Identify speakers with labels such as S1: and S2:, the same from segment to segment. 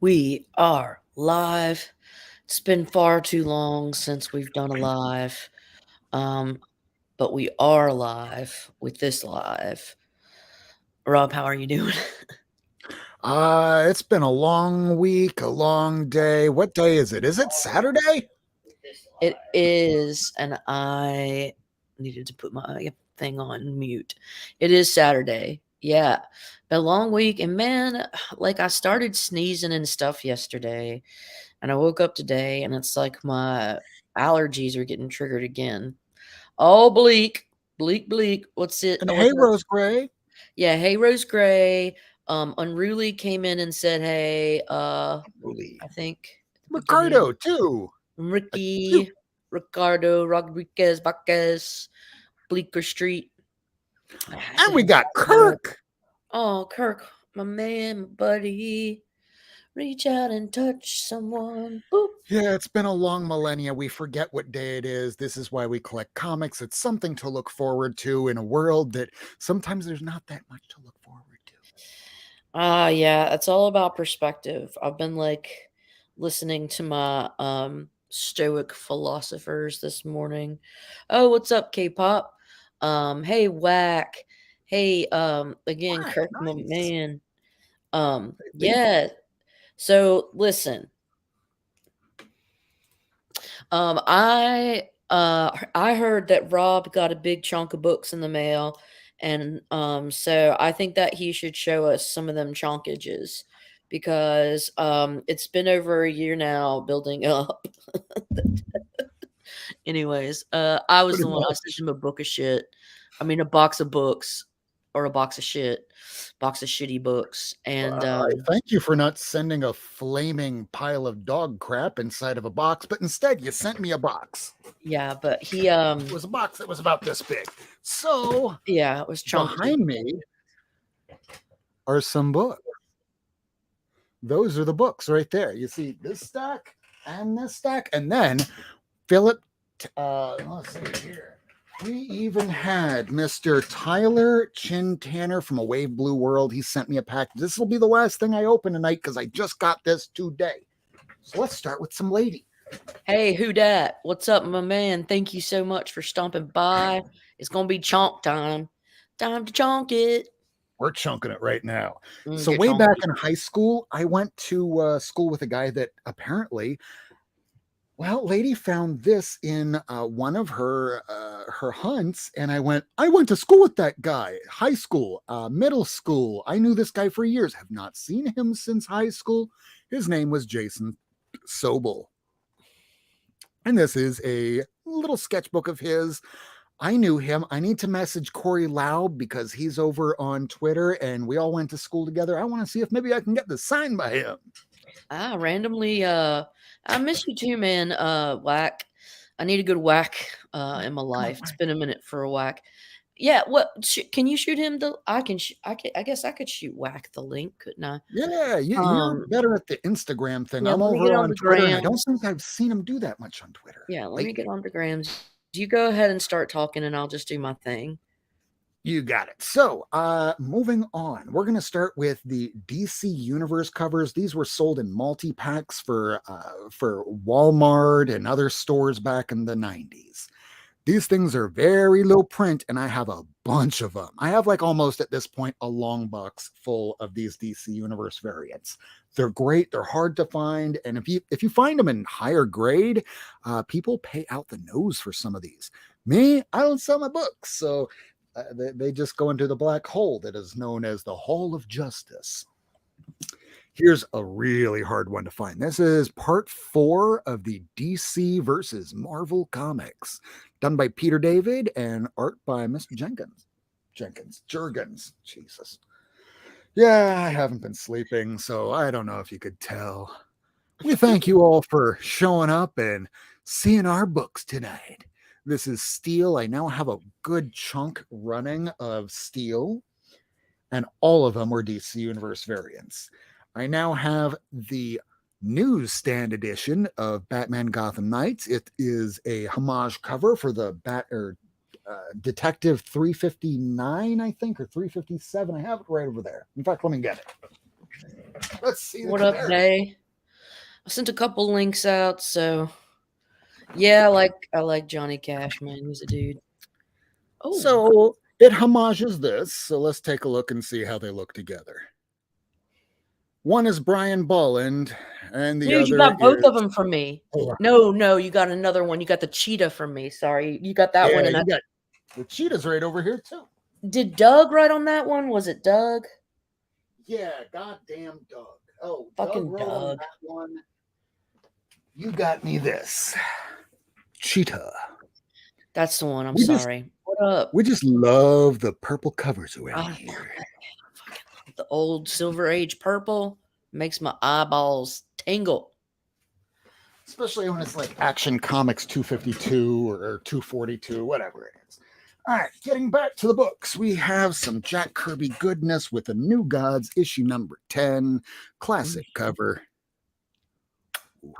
S1: We are live. It's been far too long since we've done a live, um, but we are live with this live. Rob, how are you doing?
S2: It's been a long week, a long day. What day is it? Is it Saturday?
S1: It is, and I needed to put my thing on mute. It is Saturday. Yeah, been a long week, and man, like I started sneezing and stuff yesterday, and I woke up today, and it's like my allergies are getting triggered again. Oh, bleak, bleak, bleak. What's it?
S2: And
S1: What's
S2: hey,
S1: up?
S2: Rose Gray.
S1: Yeah, hey, Rose Gray. Unruly came in and said, "Hey,
S2: Holy.
S1: I think at the beginning,
S2: Ricardo, too. Two.
S1: Ricky, Ricardo, Rodriguez, Bacchus, Bleecker Street." I had to
S2: And we
S1: have
S2: got
S1: that.
S2: Kirk.
S1: Oh, Kirk, my man, my buddy, reach out and touch someone. Boop.
S2: Yeah, it's been a long millennia. We forget what day it is. This is why we collect comics. It's something to look forward to in a world that sometimes there's not that much to look forward to.
S1: Yeah, it's all about perspective. I've been like listening to my stoic philosophers this morning. Oh, what's up, K-pop? Hey, Whack. Hey, again,
S2: Wow,
S1: Kirk, my
S2: nice.
S1: man.
S2: Hey, Lee.
S1: Yeah. So listen, I heard that Rob got a big chunk of books in the mail, and so I think that he should show us some of them chonkages because it's been over a year now building up. Anyways, I was
S2: Pretty
S1: the one I sent
S2: much.
S1: him a book of shit. I mean, a box of books or a box of shit, box of shitty books, and
S2: I thank you for not sending a flaming pile of dog crap inside of a box, but instead you sent me a box.
S1: yeah, but he
S2: It was a box that was about this big. So
S1: yeah, it was chunky.
S2: behind me are some books. Those are the books right there. You see this stack and this stack, and then Philip. Let's see here. We even had Mr. Tyler Chin Tanner from A Wave Blue World. He sent me a package. This will be the last thing I open tonight because I just got this today. So let's start with some lady.
S1: Hey, who dat? What's up, my man? Thank you so much for stomping by. It's gonna be chonk time. Time to chonk it.
S2: We're chunking it right now. So
S1: Get
S2: way back
S1: chonky.
S2: in high school, I went to school with a guy that apparently, well, lady found this in one of her hunts, and I went to school with that guy, high school, middle school. I knew this guy for years. Have not seen him since high school. His name was Jason Sobel, and this is a little sketchbook of his. I knew him. I need to message Corey Laub because he's over on Twitter and we all went to school together. I want to see if maybe I can get this signed by him.
S1: Randomly, I miss you too, man. Whack. I need a good whack in my
S2: Come on,
S1: life. It's
S2: Mike.
S1: been a minute for a whack. Yeah, what can you shoot him the I can I guess I could shoot whack the link, couldn't I?
S2: Yeah, you're
S1: Um
S2: better at the Instagram thing.
S1: yeah,
S2: I'm
S1: let me get
S2: over
S1: on
S2: on
S1: the
S2: Twitter and I don't
S1: grams.
S2: think I've seen him do that much on Twitter
S1: Yeah, let me get
S2: lately.
S1: on the grams. You go ahead and start talking and I'll just do my thing.
S2: You got it. So, moving on, we're going to start with the DC Universe covers. These were sold in multi packs for Walmart and other stores back in the 90s. These things are very low print, and I have a bunch of them. I have like almost at this point a long box full of these DC Universe variants. They're great. They're hard to find, and if you find them in higher grade, people pay out the nose for some of these. Me, I don't sell my books, so they just go into the black hole that is known as the Hall of Justice. Here's a really hard one to find. This is part 4 of the DC versus Marvel comics, done by Peter David and art by Mr. Jurgens. Jesus. Yeah, I haven't been sleeping, so I don't know if you could tell. We thank you all for showing up and seeing our books tonight. This is Steel. I now have a good chunk running of Steel, and all of them were DC Universe variants. I now have the newsstand edition of Batman Gotham Knights. It is a homage cover for the Detective 359, I think, or 357. I have it right over there. In fact, let me get it. Let's see the
S1: What up,
S2: comparison.
S1: Day? I sent a couple links out, so yeah, I like Johnny Cash, man. He's a dude. Oh,
S2: So it homages this. So let's take a look and see how they look together. One is Brian Bolland, and the
S1: dude, you
S2: other
S1: got both of
S2: is.
S1: them from me.
S2: Oh,
S1: No, you got another one. You got the cheetah from me. Sorry, you got that one,
S2: yeah,
S1: and I
S2: you got the cheetah's right over here too.
S1: did Doug write on that one? Was it Doug?
S2: Yeah, goddamn Doug. Oh, Doug
S1: Fucking
S2: wrote on
S1: Doug.
S2: that one. You got me this cheetah.
S1: That's the one. I'm
S2: We just
S1: sorry. What up?
S2: we just love the purple covers
S1: I
S2: around
S1: love
S2: here.
S1: that. Fucking love the old Silver Age purple. Makes my eyeballs tingle.
S2: Especially when it's like Action Comics 252 or 242, whatever it is. All right, getting back to the books, we have some Jack Kirby goodness with the New Gods issue number 10, classic cover. Ooh,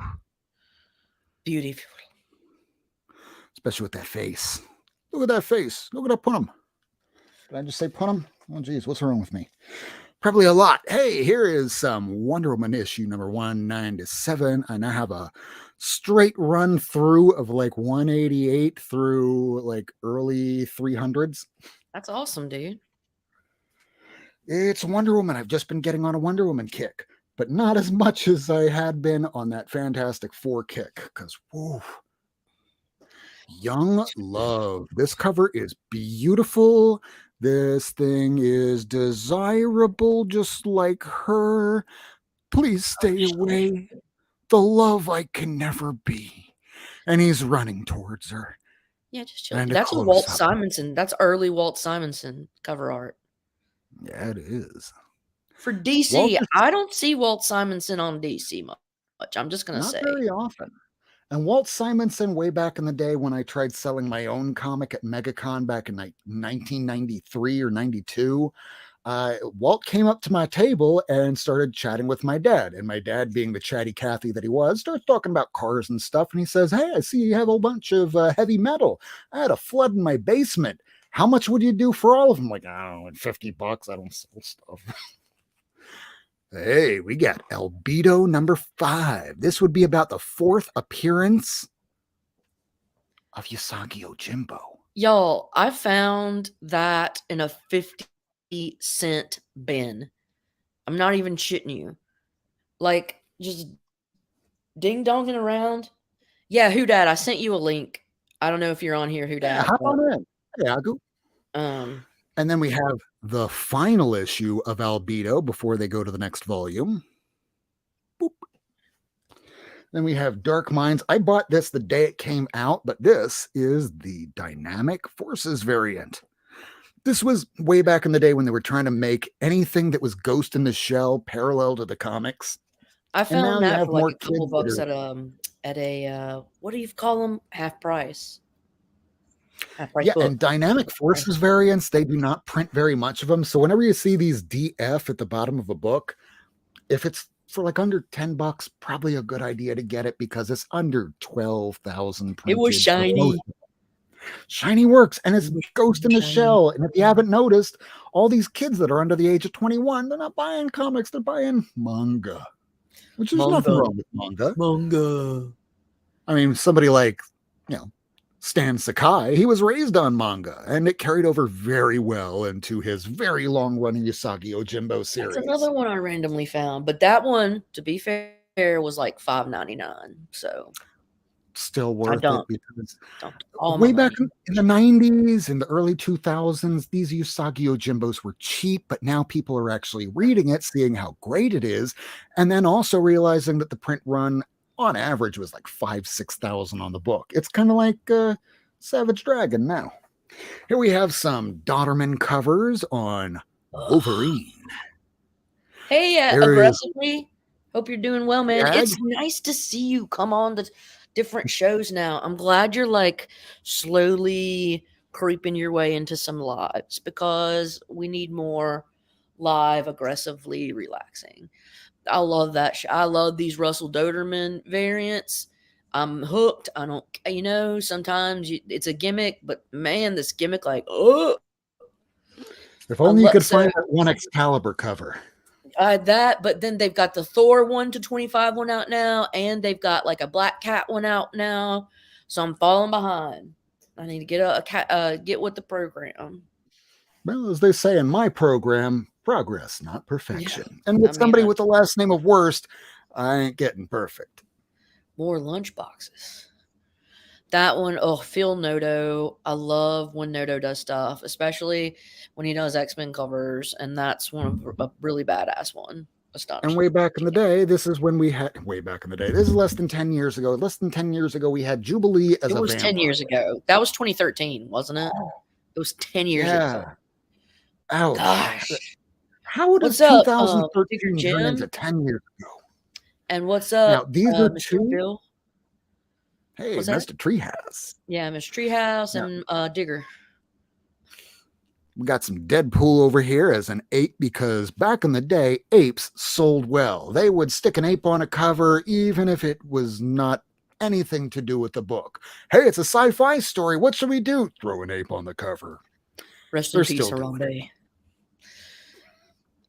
S1: Beautiful.
S2: especially with that face. Look at that face. Look at that punum. Did I just say punum? Oh, geez, what's wrong with me? Probably a lot. Hey, here is some Wonder Woman issue number 197. I now have a straight run through of like 188 through like early 300s.
S1: That's awesome, dude.
S2: It's Wonder Woman. I've just been getting on a Wonder Woman kick, but not as much as I had been on that Fantastic Four kick. Because, whoa, Young Love. This cover is beautiful. This thing is desirable, just like her. Please stay away. The love I can never be. And he's running towards her.
S1: Yeah, just chill.
S2: And a
S1: That's a
S2: close
S1: Walt
S2: up.
S1: Simonson. That's early Walt Simonson cover art.
S2: Yeah, it is.
S1: For DC, I don't see Walt Simonson on DC much. I'm just gonna
S2: Not
S1: say.
S2: very often. And Walt Simonson, way back in the day when I tried selling my own comic at MegaCon back in 1993 or 92, Walt came up to my table and started chatting with my dad. And my dad, being the chatty Cathy that he was, starts talking about cars and stuff. And he says, "Hey, I see you have a whole bunch of heavy metal. I had a flood in my basement. How much would you do for all of them?" I'm like, I don't know, $50. I don't sell stuff. Hey, we got Albedo number 5. This would be about the 4th appearance of Usagi Ojimbo.
S1: Y'all, I found that in a 50-cent bin. I'm not even shitting you. Like, just ding donging around. Yeah, who dat? I sent you a link. I don't know if you're on here, who dat.
S2: Yeah, hop on in. Hey, I'll go. And then we have the final issue of Albedo before they go to the next volume. Boop. Then we have Dark Minds. I bought this the day it came out, but this is the Dynamic Forces variant. This was way back in the day when they were trying to make anything that was Ghost in the Shell parallel to the comics.
S1: I found that for like a couple bucks
S2: are,
S1: at a what do you call them? Half price. Half price
S2: yeah,
S1: book.
S2: and Dynamic Forces variants, they do not print very much of them. So whenever you see these DF at the bottom of a book, if it's for like under $10, probably a good idea to get it because it's under 12,000
S1: It was shiny.
S2: Shiny works, and it's Ghost in the Shell. And if you haven't noticed, all these kids that are under the age of 21, they're not buying comics, they're buying manga. Which there's nothing wrong with manga.
S1: Manga.
S2: I mean, somebody like, Stan Sakai, he was raised on manga, and it carried over very well into his very long-running Usagi Ojimbo series.
S1: That's another one I randomly found, but that one, to be fair, was like $5.99. So
S2: still worth it because
S1: way
S2: back in the 90s, in the early 2000s, these Usagi Ojimbos were cheap, but now people are actually reading it, seeing how great it is, and then also realizing that the print run on average was like 5,000-6,000 on the book. It's kind of like Savage Dragon now. Here we have some Dodderman covers on Wolverine.
S1: Hey, aggressively. Hope you're doing well, man. It's nice to see you come on the different shows now. I'm glad you're like slowly creeping your way into some lives because we need more live, aggressively relaxing. I love that. I love these Russell Doderman variants. I'm hooked. I don't, sometimes it's a gimmick, but man, this gimmick, like, oh.
S2: If only you could find that one Excalibur cover.
S1: I had that, but then they've got the Thor 1 to 25 one out now, and they've got like a Black Cat one out now. So I'm falling behind. I need to get with the program.
S2: Well, as they say in my program, progress, not
S1: Yeah,
S2: perfection. And with
S1: I mean,
S2: somebody with the last name of Worst, I ain't getting perfect.
S1: more lunch boxes. That one, oh, Phil Noto. I love when Noto does stuff, especially when he does X-Men covers, and that's one of a really badass one.
S2: And
S1: Astonishing.
S2: way back in the day, this is when we had, way back in the day, this is less than 10 years ago. Less than 10 years ago, we had Jubilee as
S1: It
S2: a
S1: was 10
S2: vampire.
S1: years ago. That was 2013, wasn't it?
S2: Oh,
S1: It was 10 years ago.
S2: yeah. Ouch.
S1: Gosh.
S2: How does
S1: What's up, Digger
S2: 2013 turn into
S1: Jim?
S2: 10 years ago?
S1: And what's
S2: Now,
S1: up,
S2: these are
S1: Mr.
S2: two.
S1: Phil?
S2: Hey,
S1: What's that?
S2: Mr. Treehouse.
S1: Yeah, Mr. Treehouse
S2: Now,
S1: and Digger.
S2: we got some Deadpool over here as an ape because back in the day, apes sold well. They would stick an ape on a cover even if it was not anything to do with the book. Hey, it's a sci-fi story. What should we do? Throw an ape on the cover.
S1: Rest
S2: They're
S1: in peace,
S2: still doing it.
S1: Harambe.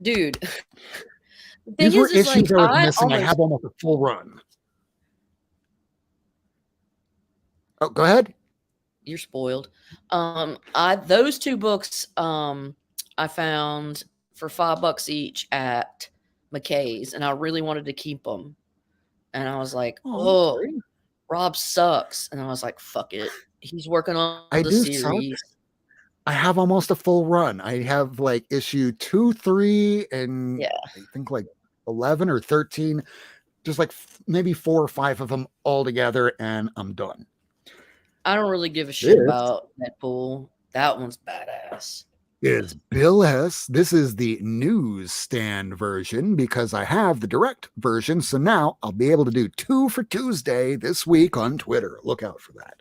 S1: Dude, the thing
S2: These were
S1: is like,
S2: issues I was missing. I have almost a full run. Oh, go ahead.
S1: You're spoiled. Those two books I found for $5 each at McKay's, and I really wanted to keep them. And I was like,
S2: Oh,
S1: oh,
S2: sorry.
S1: Rob sucks. And I was like, fuck it. He's working on
S2: I
S1: the
S2: do suck.
S1: series.
S2: I have almost a full run. I have like issue 2, 3, and
S1: Yeah.
S2: I think like 11 or 13, just like maybe 4 or 5 of them all together, and I'm done.
S1: I don't really give a shit
S2: This
S1: about Deadpool. That one's badass.
S2: is Bill S. This is the newsstand version because I have the direct version. So now I'll be able to do 2 for Tuesday this week on Twitter. Look out for that.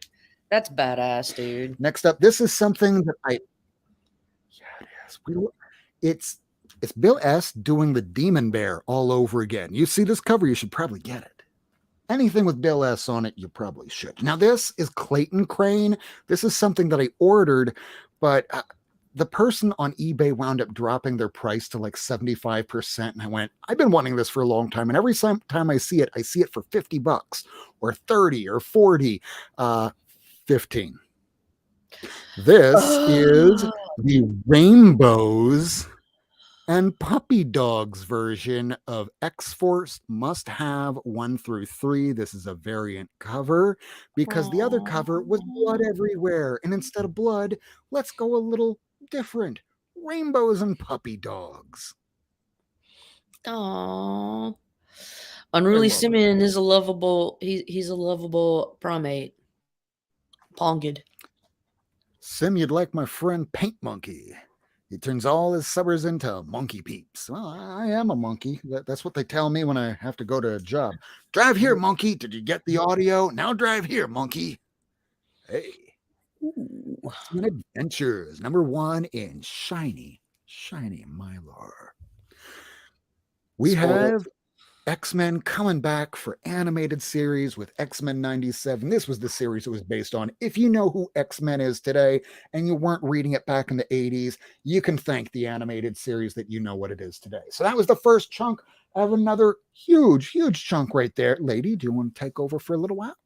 S1: That's badass, dude.
S2: Next up, this is something that yeah, it is. It's Bill S. doing the Demon Bear all over again. You see this cover, you should probably get it. Anything with Bill S. on it, you probably should. Now, this is Clayton Crane. This is something that I ordered, but the person on eBay wound up dropping their price to like 75%. And I went, I've been wanting this for a long time. And every time I see it for $50 or 30 or 40, 15. This is the Rainbows and Puppy Dogs version of X-Force Must Have 1 through 3. This is a variant cover because the other cover was blood everywhere. And instead of blood, let's go a little different. Rainbows and Puppy Dogs.
S1: Aww. Unruly Simeon is a lovable. He's a lovable primate. Ponged.
S2: Sim, you'd like my friend Paint Monkey. He turns all his subbers into monkey peeps. Well, I am a monkey. That's what they tell me when I have to go to a job. Drive here, monkey. Did you get the audio? Now drive here, monkey. Hey. X-Men Adventures, #1 in shiny Mylar. We have X-Men coming back for animated series with X-Men 97. This was the series it was based on. If you know who X-Men is today and you weren't reading it back in the 80s, you can thank the animated series that you know what it is today. So that was the first chunk. I have another huge chunk right there. Lady, do you want to take over for a little while?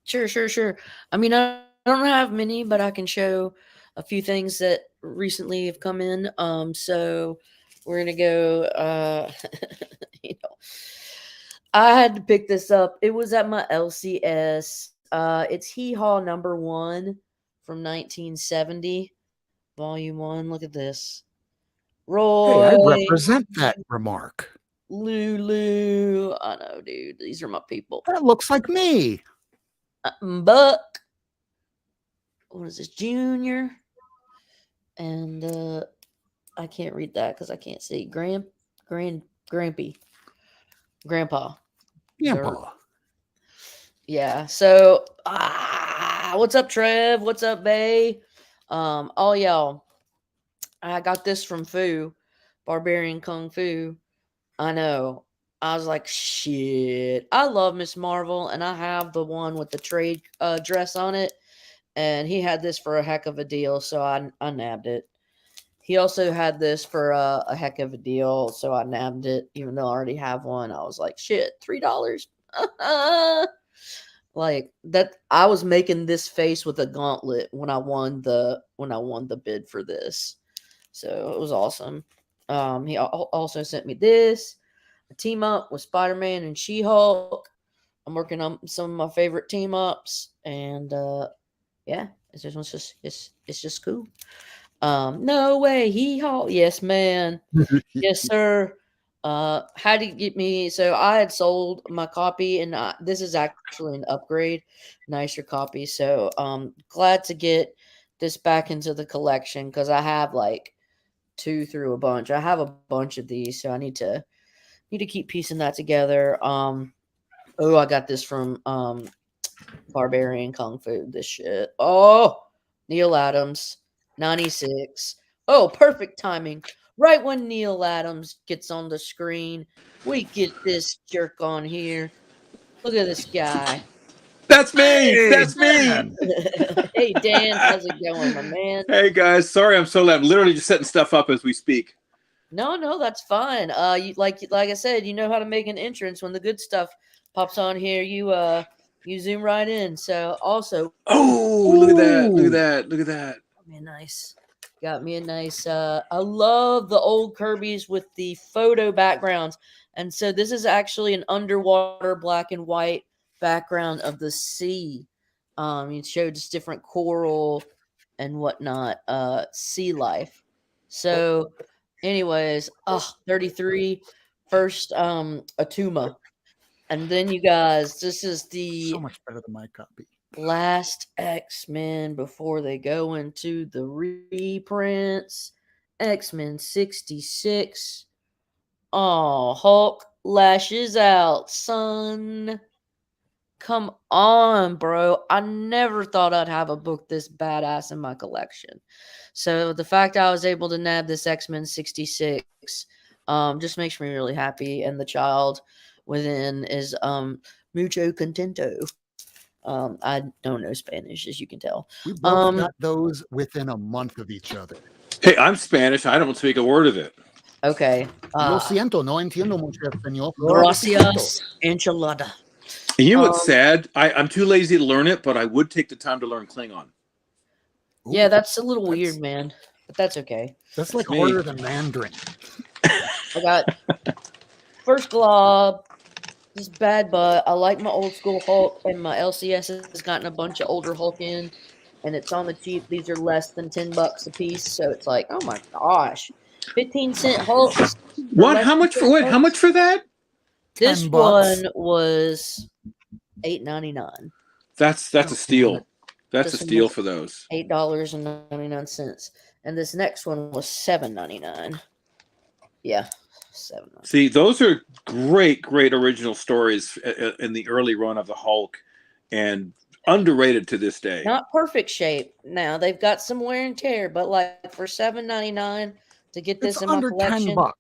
S1: Sure. I mean, I don't have many, but I can show a few things that recently have come in. So we're gonna go. I had to pick this up. It was at my LCS. It's Hee Haw #1 from 1970, Volume 1. Look at this. Roy.
S2: Hey, I represent that remark.
S1: Lulu. I know, dude. These are my people.
S2: That looks like me.
S1: Buck. What is this? Junior. And I can't read that because I can't see. Grampy. Grandpa.
S2: Grandpa.
S1: Yeah. So, what's up, Trev? What's up, Bay? All y'all. I got this from Fu, Barbarian Kung Fu. I know. I was like, shit. I love Miss Marvel, and I have the one with the trade dress on it. And he had this for a heck of a deal, so I nabbed it. He also had this for a heck of a deal, so I nabbed it, even though I already have one. I was like, shit, $3. Like that, I was making this face with a gauntlet when I won the bid for this, so it was awesome. He also sent me this a team up with Spider-Man and She-Hulk. I'm working on some of my favorite team ups, and yeah, it's just cool. No way, hee haw. Yes, man. Yes, sir. How did you get me? So I had sold my copy, and this is actually an upgrade, nicer copy. So glad to get this back into the collection because I have like two through a bunch. I have a bunch of these, so I need to keep piecing that together. Oh, I got this from Barbarian Kung Fu. This shit. Oh, Neil Adams, 96. Oh, perfect timing. Right when Neil Adams gets on the screen, we get this jerk on here. Look at this guy.
S3: That's me.
S2: Hey,
S3: That's me.
S2: Dan.
S1: Hey, Dan, how's it going, my man?
S3: Hey guys, sorry I'm so loud. I'm literally just setting stuff up as we speak.
S1: No, that's fine. Like I said, you know how to make an entrance when the good stuff pops on here. You zoom right in. So also,
S3: Oh, look at that! Look at that! Look at that!
S1: got me a nice. I love the old Kirby's with the photo backgrounds, and so this is actually an underwater black and white background of the sea. It showed just different coral and whatnot. Sea life. So, anyways, 33 first Atuma. And then you guys, this is the
S2: So much better than my copy.
S1: last X-Men before they go into the reprints. X-Men 66. Oh, Hulk lashes out, son. Come on, bro. I never thought I'd have a book this badass in my collection. So the fact I was able to nab this X-Men 66 just makes me really happy. And the child within is mucho contento. I don't know Spanish, as you can tell.
S2: We both got those within a month of each other.
S3: Hey, I'm Spanish. I don't speak a word of it.
S1: Okay.
S2: Lo siento, no entiendo mucho español.
S1: Gracias, enchilada.
S3: And you know what's sad? I'm too lazy to learn it, but I would take the time to learn Klingon.
S2: Ooh,
S1: Yeah, that's a little weird, man. But that's okay.
S2: That's like harder than Mandarin.
S1: I got First Glob. This bad, but I like my old school Hulk, and my LCS has gotten a bunch of older Hulk in, and it's on the cheap. These are less than $10 a piece, so it's like, oh my gosh, 15-cent Hulks.
S3: What? How much for what? How much for that?
S1: This
S2: $10.
S1: one was $8.99.
S3: That's a steal. That's
S1: This
S3: a steal
S1: one was
S3: for those.
S1: $8.99, and this next one was $7.99. Yeah.
S3: See, those are great original stories in the early run of the Hulk, and underrated to this day.
S1: Not perfect shape. Now they've got some wear and tear, but like for $7.99 to get this
S2: It's
S1: in my
S2: under
S1: collection,
S2: $10.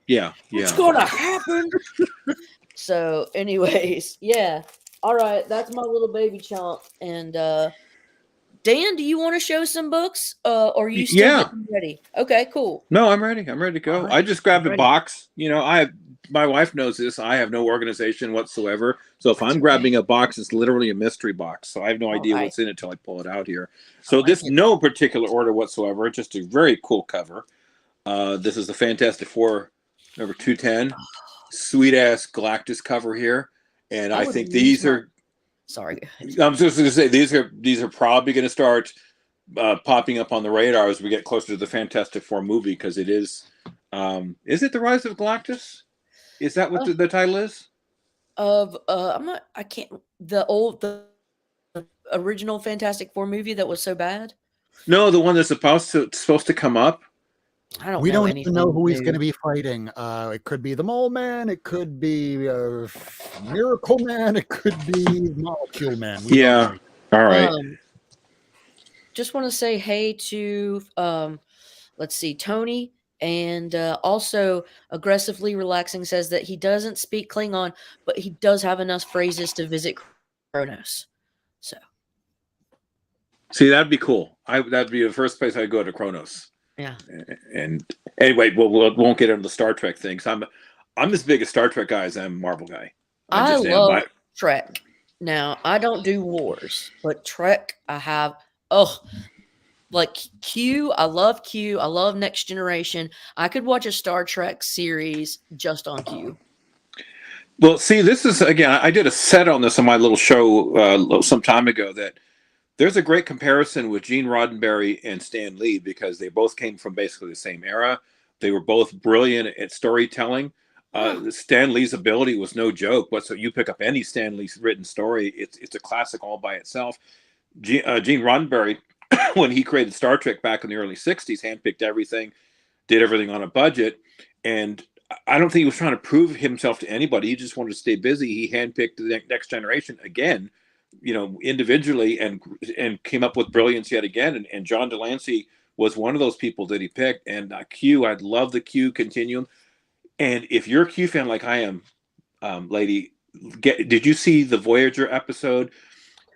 S3: Yeah.
S1: it's gonna happen. So, anyways, yeah. All right, that's my little baby chomp. And Dan, do you want to show some books? Or are you still getting ready? Okay, cool.
S3: No, I'm ready. I'm ready to go.
S1: Right.
S3: I just grabbed a box. You know, my wife knows this. I have no organization whatsoever. So if I'm grabbing a box, it's literally a mystery box. So I have no idea what's in it till I pull it out here. So this no particular order whatsoever. Just a very cool cover. This is the Fantastic Four number 210. Sweet ass Galactus cover here. And I think these are
S1: sorry.
S3: I'm just going to say these are probably going to start popping up on the radar as we get closer to the Fantastic Four movie, because it is it The Rise of Galactus? Is that what the title is?
S1: I can't the original Fantastic Four movie that was so bad?
S3: No, the one that's supposed to come up.
S2: We don't even know who he's going to be fighting. It could be the Mole Man. It could be Miracle Man. It could be Molecule Man.
S3: Yeah. All right.
S1: Just want to say hey to let's see, Tony, and also Aggressively Relaxing says that he doesn't speak Klingon, but he does have enough phrases to visit Kronos. So,
S3: see, that'd be cool. That'd be the first place I'd go to, Kronos.
S1: Yeah.
S3: And anyway, we won't get into the Star Trek things. I'm as big a Star Trek guy as I'm a Marvel guy.
S1: I
S3: just am.
S1: love Trek. Now, I don't do wars, but Trek, I have, like Q. I love Q. I love Next Generation. I could watch a Star Trek series just on Q.
S3: Well, see, this is, again, I did a set on this on my little show some time ago, that there's a great comparison with Gene Roddenberry and Stan Lee, because they both came from basically the same era. They were both brilliant at storytelling. Stan Lee's ability was no joke. But so you pick up any Stan Lee written story, it's a classic all by itself. Gene Roddenberry, when he created Star Trek back in the early 60s, handpicked everything, did everything on a budget. And I don't think he was trying to prove himself to anybody. He just wanted to stay busy. He handpicked the Next Generation again, individually, and came up with brilliance yet again. And John Delancey was one of those people that he picked. And Q, I'd love the Q continuum. And if you're a Q fan like I am, lady, did you see the Voyager episode?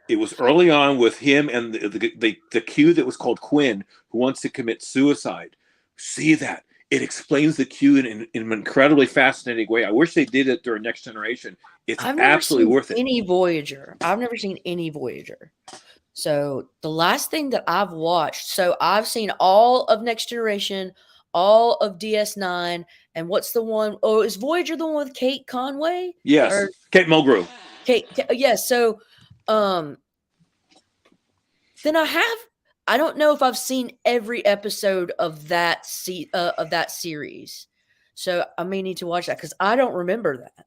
S3: It was early on with him and the Q that was called Quinn, who wants to commit suicide. See that? It explains the Q in an incredibly fascinating way. I wish they did it during Next Generation. It's absolutely worth it.
S1: Any Voyager. I've never seen any Voyager. So the last thing that I've watched, so I've seen all of Next Generation, all of DS9, and what's the one? Oh, is Voyager the one with Kate Conway?
S3: Yes, Kate Mulgrew.
S1: Kate, yes. So, then I don't know if I've seen every episode of that series. So I may need to watch that because I don't remember that.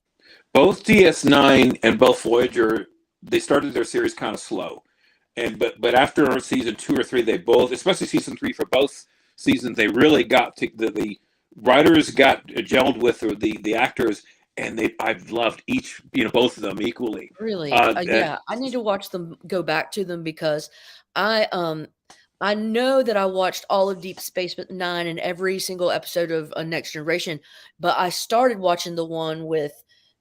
S3: Both DS9 and both Voyager, they started their series kind of slow, but after season 2 or 3, they both, especially season 3 for both seasons, they really got to the writers got gelled with the actors, and I've loved both of them equally.
S1: Really, yeah, I need to watch them, go back to them, because I know that I watched all of Deep Space Nine and every single episode of Next Generation, but I started watching the one with,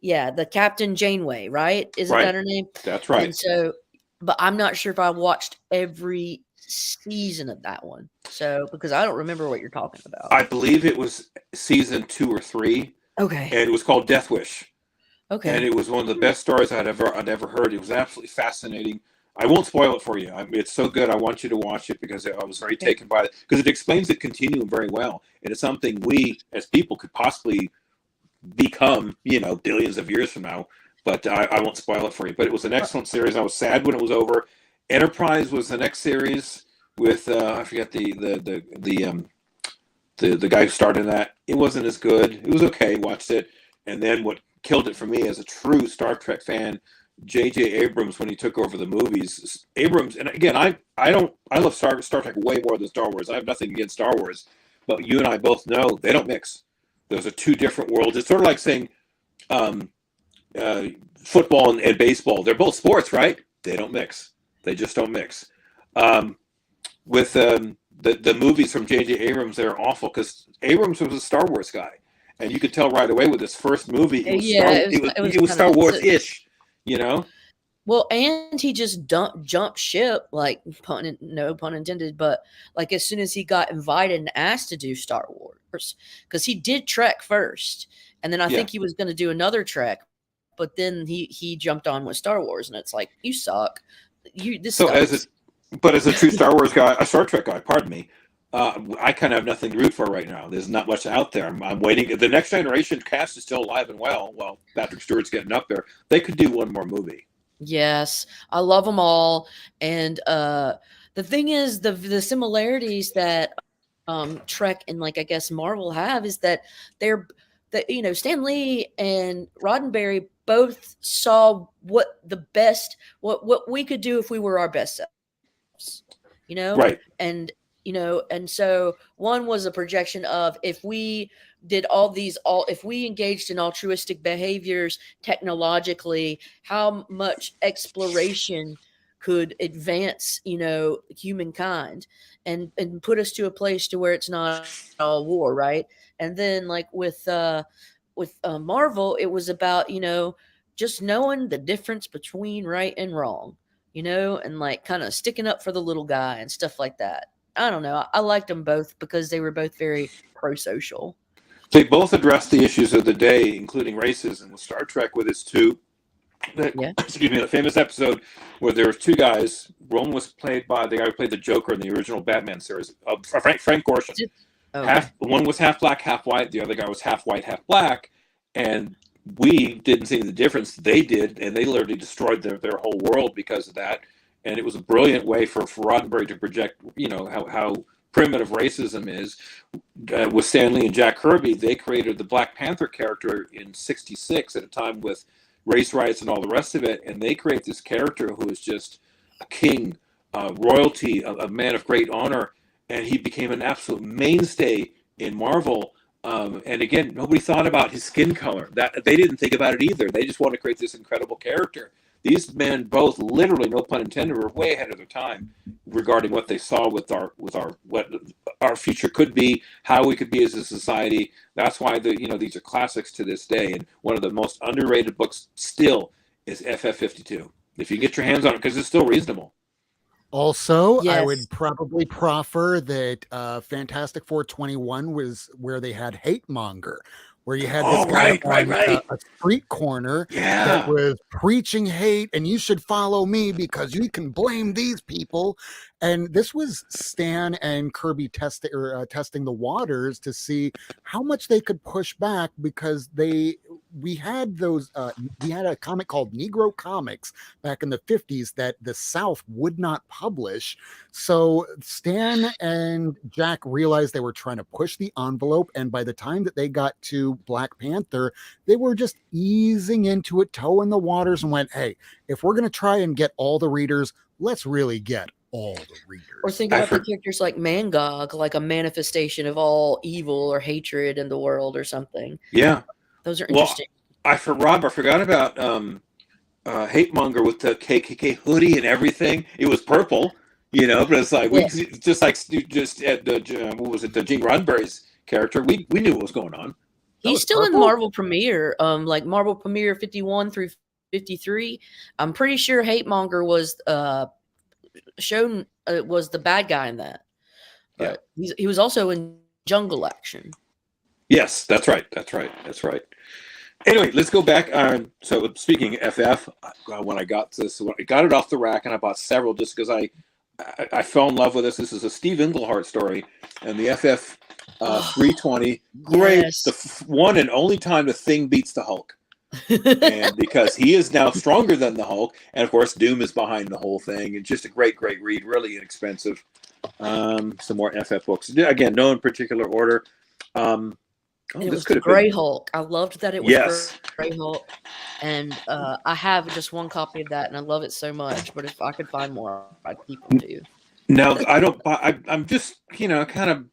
S1: the Captain Janeway, right? Isn't that her name?
S3: That's right.
S1: And so, but I'm not sure if I watched every season of that one. So, because I don't remember what you're talking about.
S3: I believe it was season 2 or 3.
S1: Okay.
S3: And it was called Death Wish.
S1: Okay.
S3: And it was one of the best stories I'd ever heard. It was absolutely fascinating. I won't spoil it for you. It's so good. I want you to watch it because I was very taken by it, because it explains the continuum very well. And it's something we as people could possibly become, billions of years from now. But I won't spoil it for you. But it was an excellent series. I was sad when it was over. Enterprise was the next series with I forget the guy who started in that. It wasn't as good. It was okay. Watched it. And then what killed it for me as a true Star Trek fan, J.J. Abrams, when he took over the movies. Abrams, and again, I love Star Trek way more than Star Wars. I have nothing against Star Wars, but you and I both know they don't mix. Those are two different worlds. It's sort of like saying football and baseball. They're both sports, right? They don't mix. They just don't mix. With the movies from J.J. Abrams, they're awful, because Abrams was a Star Wars guy, and you could tell right away with his first movie. It was Star Wars-ish,
S1: Well, and he just jumped ship, like no pun intended, but like as soon as he got invited and asked to do Star Wars, because he did Trek first, and then I think he was going to do another Trek, but then he jumped on with Star Wars, and it's like, you suck.
S3: As a true Star Wars guy, a Star Trek guy, pardon me, I kind of have nothing to root for right now. There's not much out there. I'm waiting. The Next Generation cast is still alive and well. Well, Patrick Stewart's getting up there. They could do one more movie.
S1: Yes, I love them all. And the thing is, the similarities that Trek and, like, I guess Marvel have is that Stan Lee and Roddenberry both saw what we could do if we were our best selves,
S3: right?
S1: And and so one was a projection of, if we did if we engaged in altruistic behaviors technologically, how much exploration could advance, humankind and put us to a place to where it's not all war, right? And then, like with Marvel, it was about, just knowing the difference between right and wrong, and like kind of sticking up for the little guy and stuff like that. I don't know. I liked them both because they were both very pro-social.
S3: They both addressed the issues of the day, including racism. With Star Trek with its two,
S1: Yeah.
S3: excuse me, the famous episode where there was two guys. One was played by the guy who played the Joker in the original Batman series, Frank Gorshin.
S1: Okay.
S3: One was half black, half white. The other guy was half white, half black. And we didn't see the difference. They did, and they literally destroyed their whole world because of that. And it was a brilliant way for Roddenberry to project, how primitive racism is. With Stan Lee and Jack Kirby, they created the Black Panther character in '66 at a time with race riots and all the rest of it. And they create this character who is just a king, royalty, a man of great honor. And he became an absolute mainstay in Marvel. And again, nobody thought about his skin color. That they didn't think about it either. They just wanted to create this incredible character. These men both, literally, no pun intended, were way ahead of their time regarding what they saw with what our future could be, how we could be as a society. That's why these are classics to this day. And one of the most underrated books still is FF52. If you get your hands on it, because it's still reasonable.
S2: Also, I
S1: Yes.
S2: would probably proffer that Fantastic Four 21 was where they had Hate Monger, where you had this guy on a street corner that was preaching hate, and you should follow me because you can blame these people. And this was Stan and Kirby testing the waters to see how much they could push back, because we had a comic called Negro Comics back in the 50s that the South would not publish. So Stan and Jack realized they were trying to push the envelope, and by the time that they got to Black Panther, they were just easing into it, toeing the waters, and went, hey, if we're going to try and get all the readers, let's really get all the readers.
S1: Or think about the characters like Mangog, like a manifestation of all evil or hatred in the world or something.
S3: Yeah.
S1: Those are interesting.
S3: I forgot about Hate Monger with the KKK hoodie and everything. It was purple, but it's like what was it? The Gene Roddenberry's character. We knew what was going on.
S1: He's still purple? In Marvel Premiere, like Marvel Premiere 51 through 53. I'm pretty sure Hate Monger was shown was the bad guy in that. But he was also in Jungle Action.
S3: Yes, that's right. Anyway, let's go back. So speaking of FF, when I got it off the rack, and I bought several just because I fell in love with this. This is a Steve Englehart story, and the FF 320. Great, yes. The one and only time the Thing beats the Hulk. And because he is now stronger than the Hulk, and of course Doom is behind the whole thing. It's just a great read, really inexpensive. Some more FF books, again, no in particular order.
S1: It was the Gray Hulk. I loved that it was Gray Hulk, and I have just one copy of that, and I love it so much. But if I could find more, I'd keep them too.
S3: No, I don't. I'm just kind of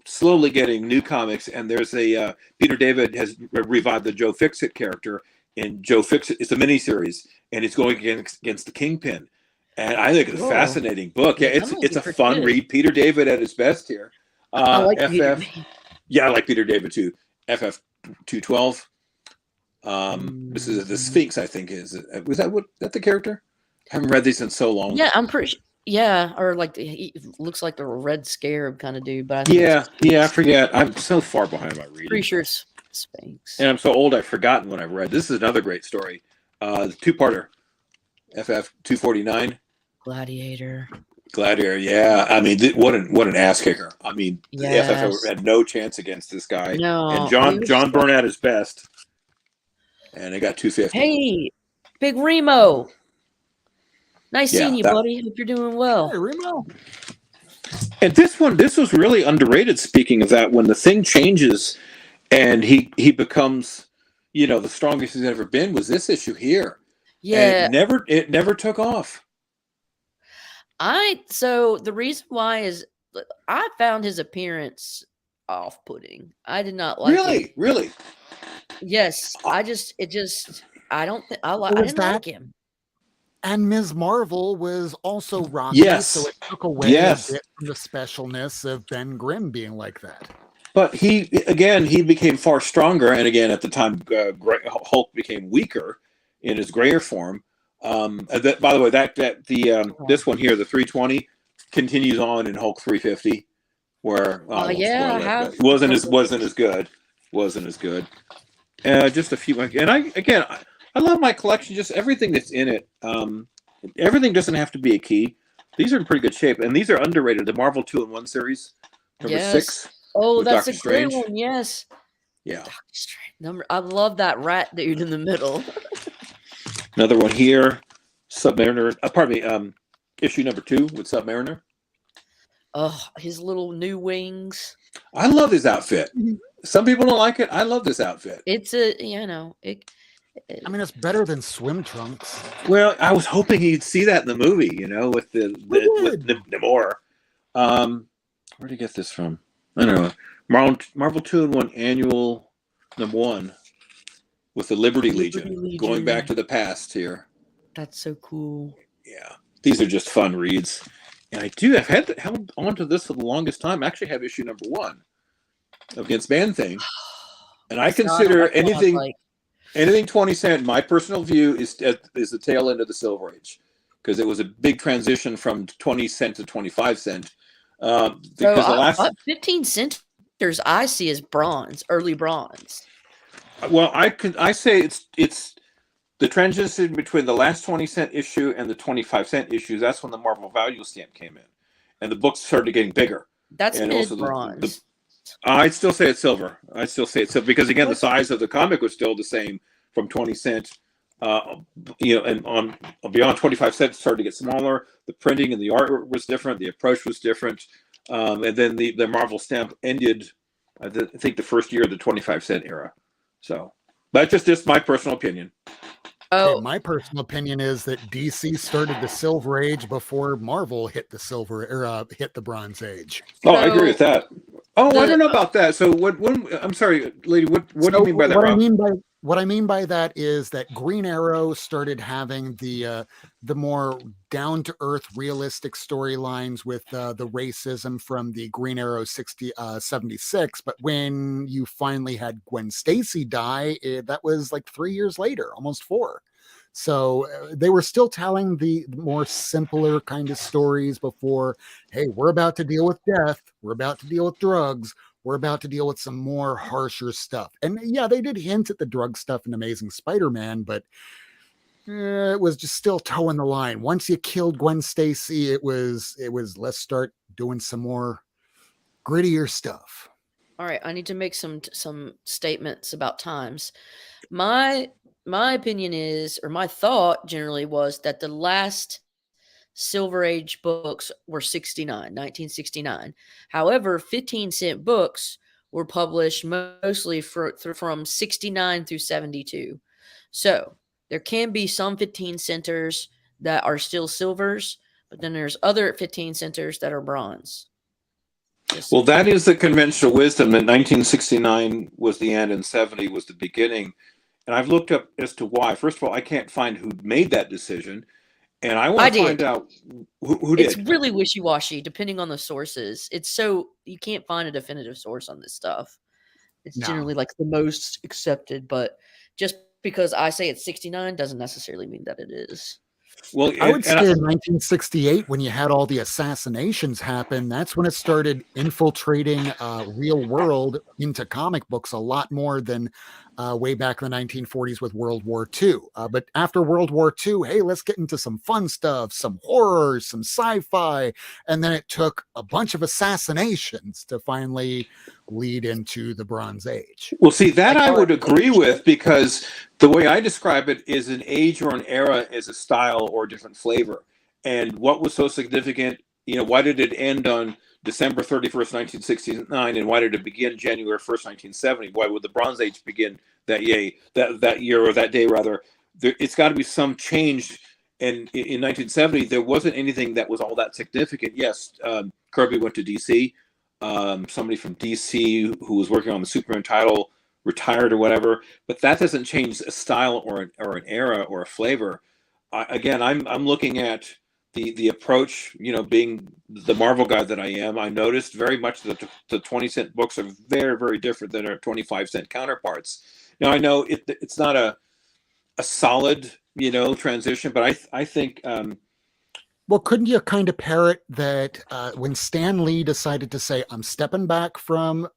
S3: slowly getting new comics, and there's a Peter David has revived the Joe Fixit character in Joe Fixit. It's a miniseries, and it's going against the Kingpin, and I think it's a fascinating book. Yeah, it's a fun read. Peter David at his best here.
S1: I like
S3: FF. Yeah, I like Peter David too. FF 212. This is the Sphinx, I think. Was that the character? I haven't read these in so long.
S1: Yeah, I'm pretty. Yeah, or like he looks like the Red Scarab kind of dude. But
S3: I forget. I'm so far behind my reading.
S1: Pretty sure it's Sphinx.
S3: And I'm so old, I've forgotten what I've read. This is another great story. The two-parter, FF 249.
S1: Gladiator,
S3: yeah. I mean, what an ass kicker. I mean, the FF had no chance against this guy.
S1: No,
S3: and John Byrne at his best, and they got 250.
S1: Hey, Big Remo. Nice seeing you, buddy. Hope you're doing well.
S2: Hey, Remo.
S3: And this was really underrated. Speaking of that, when the Thing changes and he becomes, the strongest he's ever been, was this issue here.
S1: Yeah.
S3: And it never took off.
S1: So the reason why is I found his appearance off-putting. I did not like it.
S3: Really?
S1: Yes. I didn't like him.
S2: And Ms. Marvel was also rocky, so it took away a bit from the specialness of Ben Grimm being like that.
S3: But he became far stronger, and again, at the time, Hulk became weaker in his grayer form. By the way, this one here, the 320, continues on in Hulk 350, where
S1: yeah, I have
S3: wasn't as good. Wasn't as good. Just a few, and I love my collection. Just everything that's in it. Everything doesn't have to be a key. These are in pretty good shape, and these are underrated. The Marvel 2-in-1 series, number 6.
S1: Oh, that's
S3: Doctor
S1: a
S3: Strange.
S1: good one. Yes.
S3: Yeah.
S1: Doctor Strange. I love that rat dude in the middle.
S3: Another one here, Submariner. Pardon me. Issue number 2 with Submariner.
S1: Oh, his little new wings.
S3: I love his outfit. Some people don't like it. I love this outfit.
S1: It's a,
S2: I mean, it's better than swim trunks.
S3: Well, I was hoping he'd see that in the movie, with with Namor. Where'd you get this from? I don't know. Marvel 2-in-1 Annual number 1 with the Liberty Legion, going back to the past here.
S1: That's so cool.
S3: Yeah, these are just fun reads, and I've held on to this for the longest time. I actually have issue number 1 Against Man-Thing, and I consider anything 20 cent. My personal view is the tail end of the Silver Age, because it was a big transition from 20 cent to 25 cent. Because the last
S1: 15 centers I see as bronze, early bronze.
S3: Well, I say it's the transition between the last 20 cent issue and the 25 cent issues. That's when the Marvel Value Stamp came in, and the books started getting bigger.
S1: That's mid-bronze.
S3: I'd still say it's silver. Because again, the size of the comic was still the same from 20 cent, and on beyond 25 cents started to get smaller. The printing and the art was different. The approach was different, and then the Marvel Stamp ended. I think the first year of the 25 cent era. So that's just my personal opinion.
S2: Oh, okay, my personal opinion is that DC started the Silver Age before Marvel hit the Bronze Age.
S3: Oh, I agree with that. Oh, I don't know about that. So I'm sorry, lady. What do you mean by that?
S2: What I mean by that is that Green Arrow started having the more down to earth, realistic storylines with the racism from the Green Arrow 76. But when you finally had Gwen Stacy die, that was like 3 years later, almost 4. So they were still telling the more simpler kind of stories before. Hey, we're about to deal with death. We're about to deal with drugs. We're about to deal with some more harsher stuff. And yeah, they did hint at the drug stuff in Amazing Spider-Man, but it was just still toeing the line. Once you killed Gwen Stacy, it was let's start doing some more grittier stuff.
S1: All right, I need to make some statements about times. My opinion is, or my thought generally was, that the last Silver Age books were 1969. However, 15-cent books were published mostly from 69 through 72. So there can be some 15 centers that are still silvers, but then there's other 15 centers that are bronze.
S3: Well, that is the conventional wisdom, that 1969 was the end and 70 was the beginning. And I've looked up as to why. First of all, I can't find who made that decision. And I want to find out who did.
S1: It's really wishy-washy depending on the sources. You can't find a definitive source on this stuff. It's generally like the most accepted, but just because I say it's 69 doesn't necessarily mean that it is.
S2: Well, I would say in 1968, when you had all the assassinations happen, that's when it started infiltrating real world into comic books a lot more than way back in the 1940s with World War II. But after World War II, hey, let's get into some fun stuff, some horror, some sci-fi. And then it took a bunch of assassinations to finally lead into the Bronze Age.
S3: Well, see, that I would agree with, because the way I describe it is an age or an era as a style or a different flavor. And what was so significant, why did it end on December 31st, 1969, and why did it begin January 1st, 1970? Why would the Bronze Age begin that year, or that day rather? It's got to be some change. And in 1970, there wasn't anything that was all that significant. Yes, Kirby went to DC. Somebody from DC who was working on the Superman title retired or whatever, but that doesn't change a style or an era or a flavor. I'm looking at the approach, being the Marvel guy that I am. I noticed very much that the 20-cent books are very, very different than our 25-cent counterparts. Now, I know it's not a solid, transition, but I think
S2: Well, couldn't you kind of parrot that when Stan Lee decided to say, "I'm stepping back from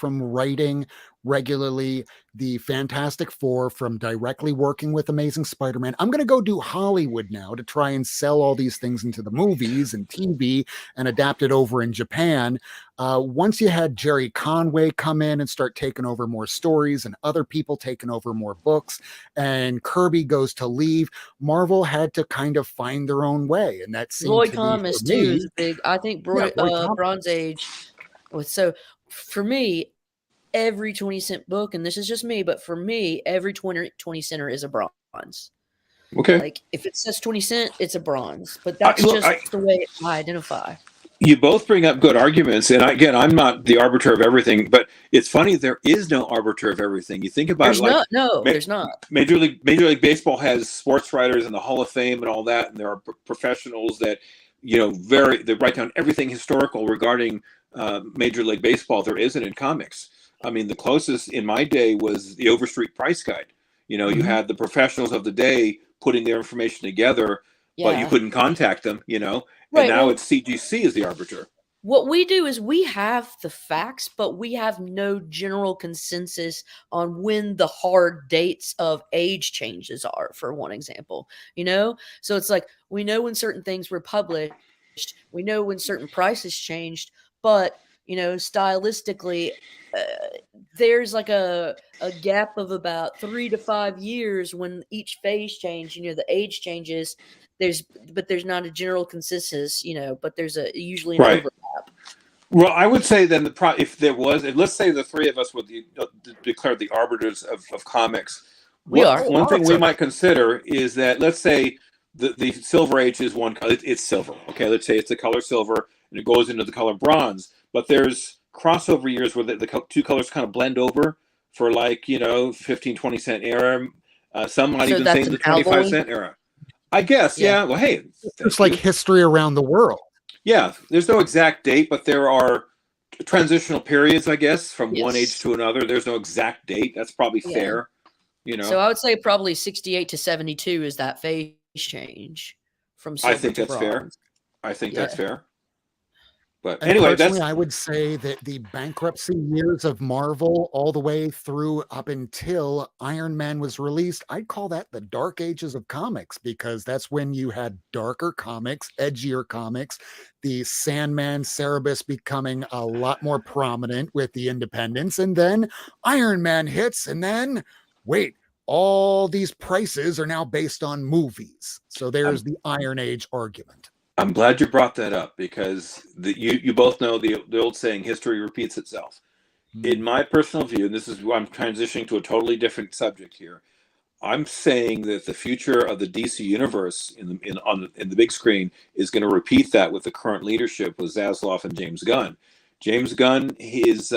S2: writing regularly the Fantastic Four, from directly working with Amazing Spider-Man, I'm going to go do Hollywood now to try and sell all these things into the movies and TV and adapt it over in Japan." Once you had Jerry Conway come in and start taking over more stories and other people taking over more books, and Kirby goes to leave, Marvel had to kind of find their own way, and that seemed
S1: Roy
S2: to be,
S1: Thomas
S2: for
S1: too
S2: me,
S1: is big. I think
S2: yeah, Roy Thomas.
S1: Bronze Age was so for me. Every 20-cent book, and this is just me, but for me, every 20 center is a bronze.
S3: Okay.
S1: Like if it says 20 cent, it's a bronze. But that's the way I identify.
S3: You both bring up good arguments, and again, I'm not the arbiter of everything, but it's funny, there is no arbiter of everything. You think about
S1: there's not.
S3: Major League Baseball has sports writers in the Hall of Fame and all that, and there are professionals that they write down everything historical regarding Major League Baseball. There isn't in comics. I mean, the closest in my day was the Overstreet Price Guide. You had the professionals of the day putting their information together, but you couldn't contact them,
S1: Right,
S3: and now it's CGC as the arbiter.
S1: What we do is we have the facts, but we have no general consensus on when the hard dates of age changes are, for one example, So it's like, we know when certain things were published, we know when certain prices changed, but, stylistically, there's like a gap of about 3 to 5 years when each phase change, the age changes. But there's not a general consensus, but there's usually an overlap.
S3: Well, I would say then if let's say the three of us would declare the arbiters of comics. One thing we might consider is that, let's say the Silver Age is one color. It's silver. Okay, let's say it's the color silver and it goes into the color bronze. But there's crossover years where the two colors kind of blend over for 15, 20 cent era. Some might even say the 25-cent era. I guess, yeah. Well, hey,
S2: it's like history around the world.
S3: Yeah, there's no exact date, but there are transitional periods, I guess, from one age to another. There's no exact date. That's probably fair,
S1: So I would say probably 68 to 72 is that phase change from silver
S3: I think
S1: to
S3: that's
S1: bronze.
S3: fair. I think that's fair. But
S2: and
S3: anyway,
S2: I would say that the bankruptcy years of Marvel, all the way through up until Iron Man was released, I'd call that the dark ages of comics, because that's when you had darker comics, edgier comics, the Sandman Cerebus becoming a lot more prominent with the independents, and then Iron Man hits, and then wait, all these prices are now based on movies. So there's the Iron Age argument.
S3: I'm glad you brought that up, because you both know the old saying, history repeats itself. In my personal view, and this is why I'm transitioning to a totally different subject here, I'm saying that the future of the DC universe in the big screen is going to repeat that with the current leadership with Zaslav and James Gunn. James Gunn is,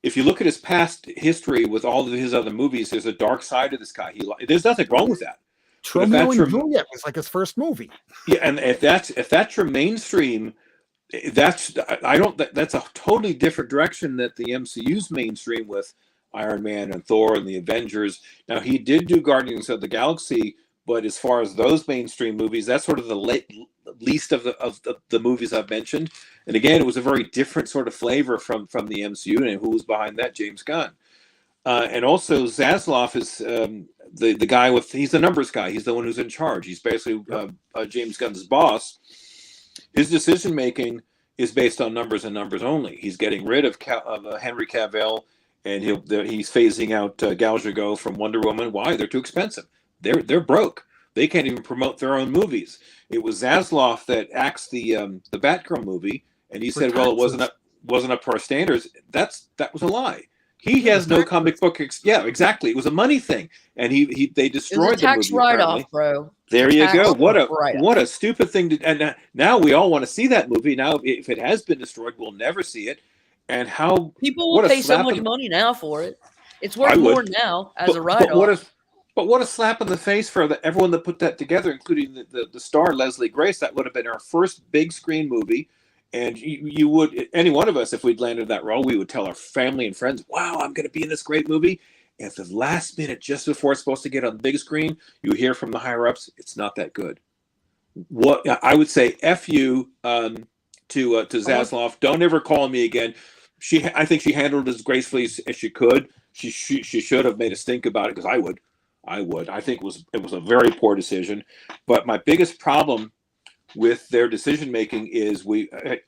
S3: if you look at his past history with all of his other movies, there's a dark side to this guy. There's nothing wrong with that.
S2: Romeo and Juliet was like his first movie.
S3: Yeah, and if that's your mainstream, that's a totally different direction that the MCU's mainstream with Iron Man and Thor and the Avengers. Now, he did do Guardians of the Galaxy, but as far as those mainstream movies, that's sort of the least of the movies I've mentioned. And again, it was a very different sort of flavor from the MCU, and who was behind that? James Gunn. And also Zaslav is the guy he's the numbers guy. He's the one who's in charge. He's basically James Gunn's boss. His decision making is based on numbers and numbers only. He's getting rid of Henry Cavill, and he's phasing out Gal Gadot from Wonder Woman. Why? They're too expensive. They're broke. They can't even promote their own movies. It was Zaslav that axed the Batgirl movie, and he said, "Well, it wasn't up to our standards." That was a lie. He has no comic book. Yeah, exactly. It was a money thing, and they destroyed the
S1: tax
S3: movie.
S1: Write-off, bro.
S3: There you go. What a stupid thing to. And now we all want to see that movie. Now, if it has been destroyed, we'll never see it. And how
S1: people will pay so much money now for it. It's worth more now as a write-off.
S3: But what a slap in the face for everyone that put that together, including the star Leslie Grace. That would have been our first big screen movie. And you would, any one of us, if we'd landed that role, we would tell our family and friends, "Wow, I'm going to be in this great movie." And at the last minute, just before it's supposed to get on the big screen, you hear from the higher ups, "It's not that good." what I would say, F you to Zaslav. Don't ever call me again. I think she handled it as gracefully as she could. She should have made us think about it, because I would. I think it was a very poor decision. But my biggest problem with their decision making is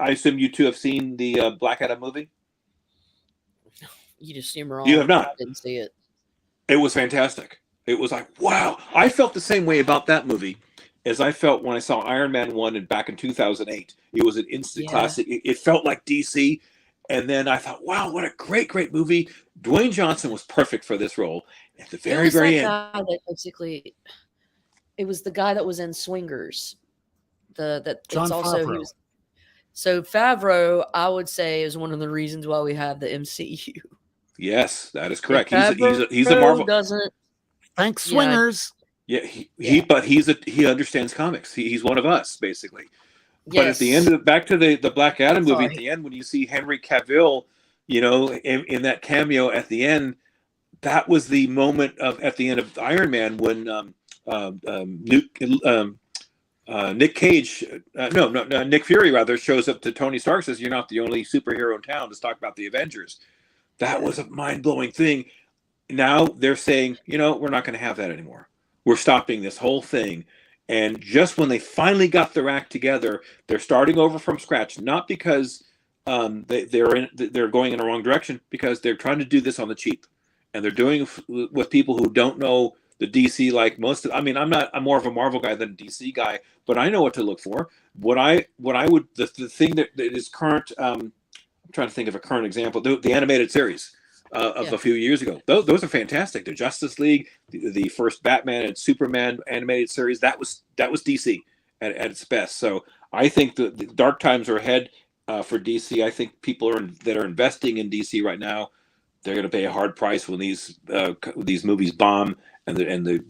S3: I assume you two have seen the Black Adam movie.
S1: You just seem wrong.
S3: You have not.
S1: I didn't see it.
S3: It was fantastic. It was like, wow. I felt the same way about that movie as I felt when I saw Iron Man 1 back in 2008. It was an instant classic. It felt like DC. And then I thought, wow, what a great movie. Dwayne Johnson was perfect for this role. At the very end.
S1: Guy that basically, it was the guy that was in Swingers.
S2: Jon Favreau.
S1: So Favreau, I would say, is one of the reasons why we have the MCU.
S3: Yes, that is correct. He's a Marvel.
S2: Thanks, Swingers.
S3: Yeah, he understands comics. He's one of us, basically. But at the end back to the Black Adam movie, at the end, when you see Henry Cavill, in that cameo at the end, that was the moment at the end of Iron Man when Nick Cage, Nick Fury rather, shows up to Tony Stark, says, "You're not the only superhero in town to talk about the Avengers." That was a mind-blowing thing. Now they're saying, we're not going to have that anymore. We're stopping this whole thing. And just when they finally got their act together, they're starting over from scratch, not because they're going in the wrong direction, because they're trying to do this on the cheap. And they're doing it with people who don't know the DC like most of. I'm more of a Marvel guy than a DC guy, but I know what to look for. The thing that is current. I'm trying to think of a current example. The animated series of a few years ago. Those are fantastic. The Justice League, the first Batman and Superman animated series. That was DC at its best. So I think the dark times are ahead for DC. I think people that are investing in DC right now, they're going to pay a hard price when these movies bomb and the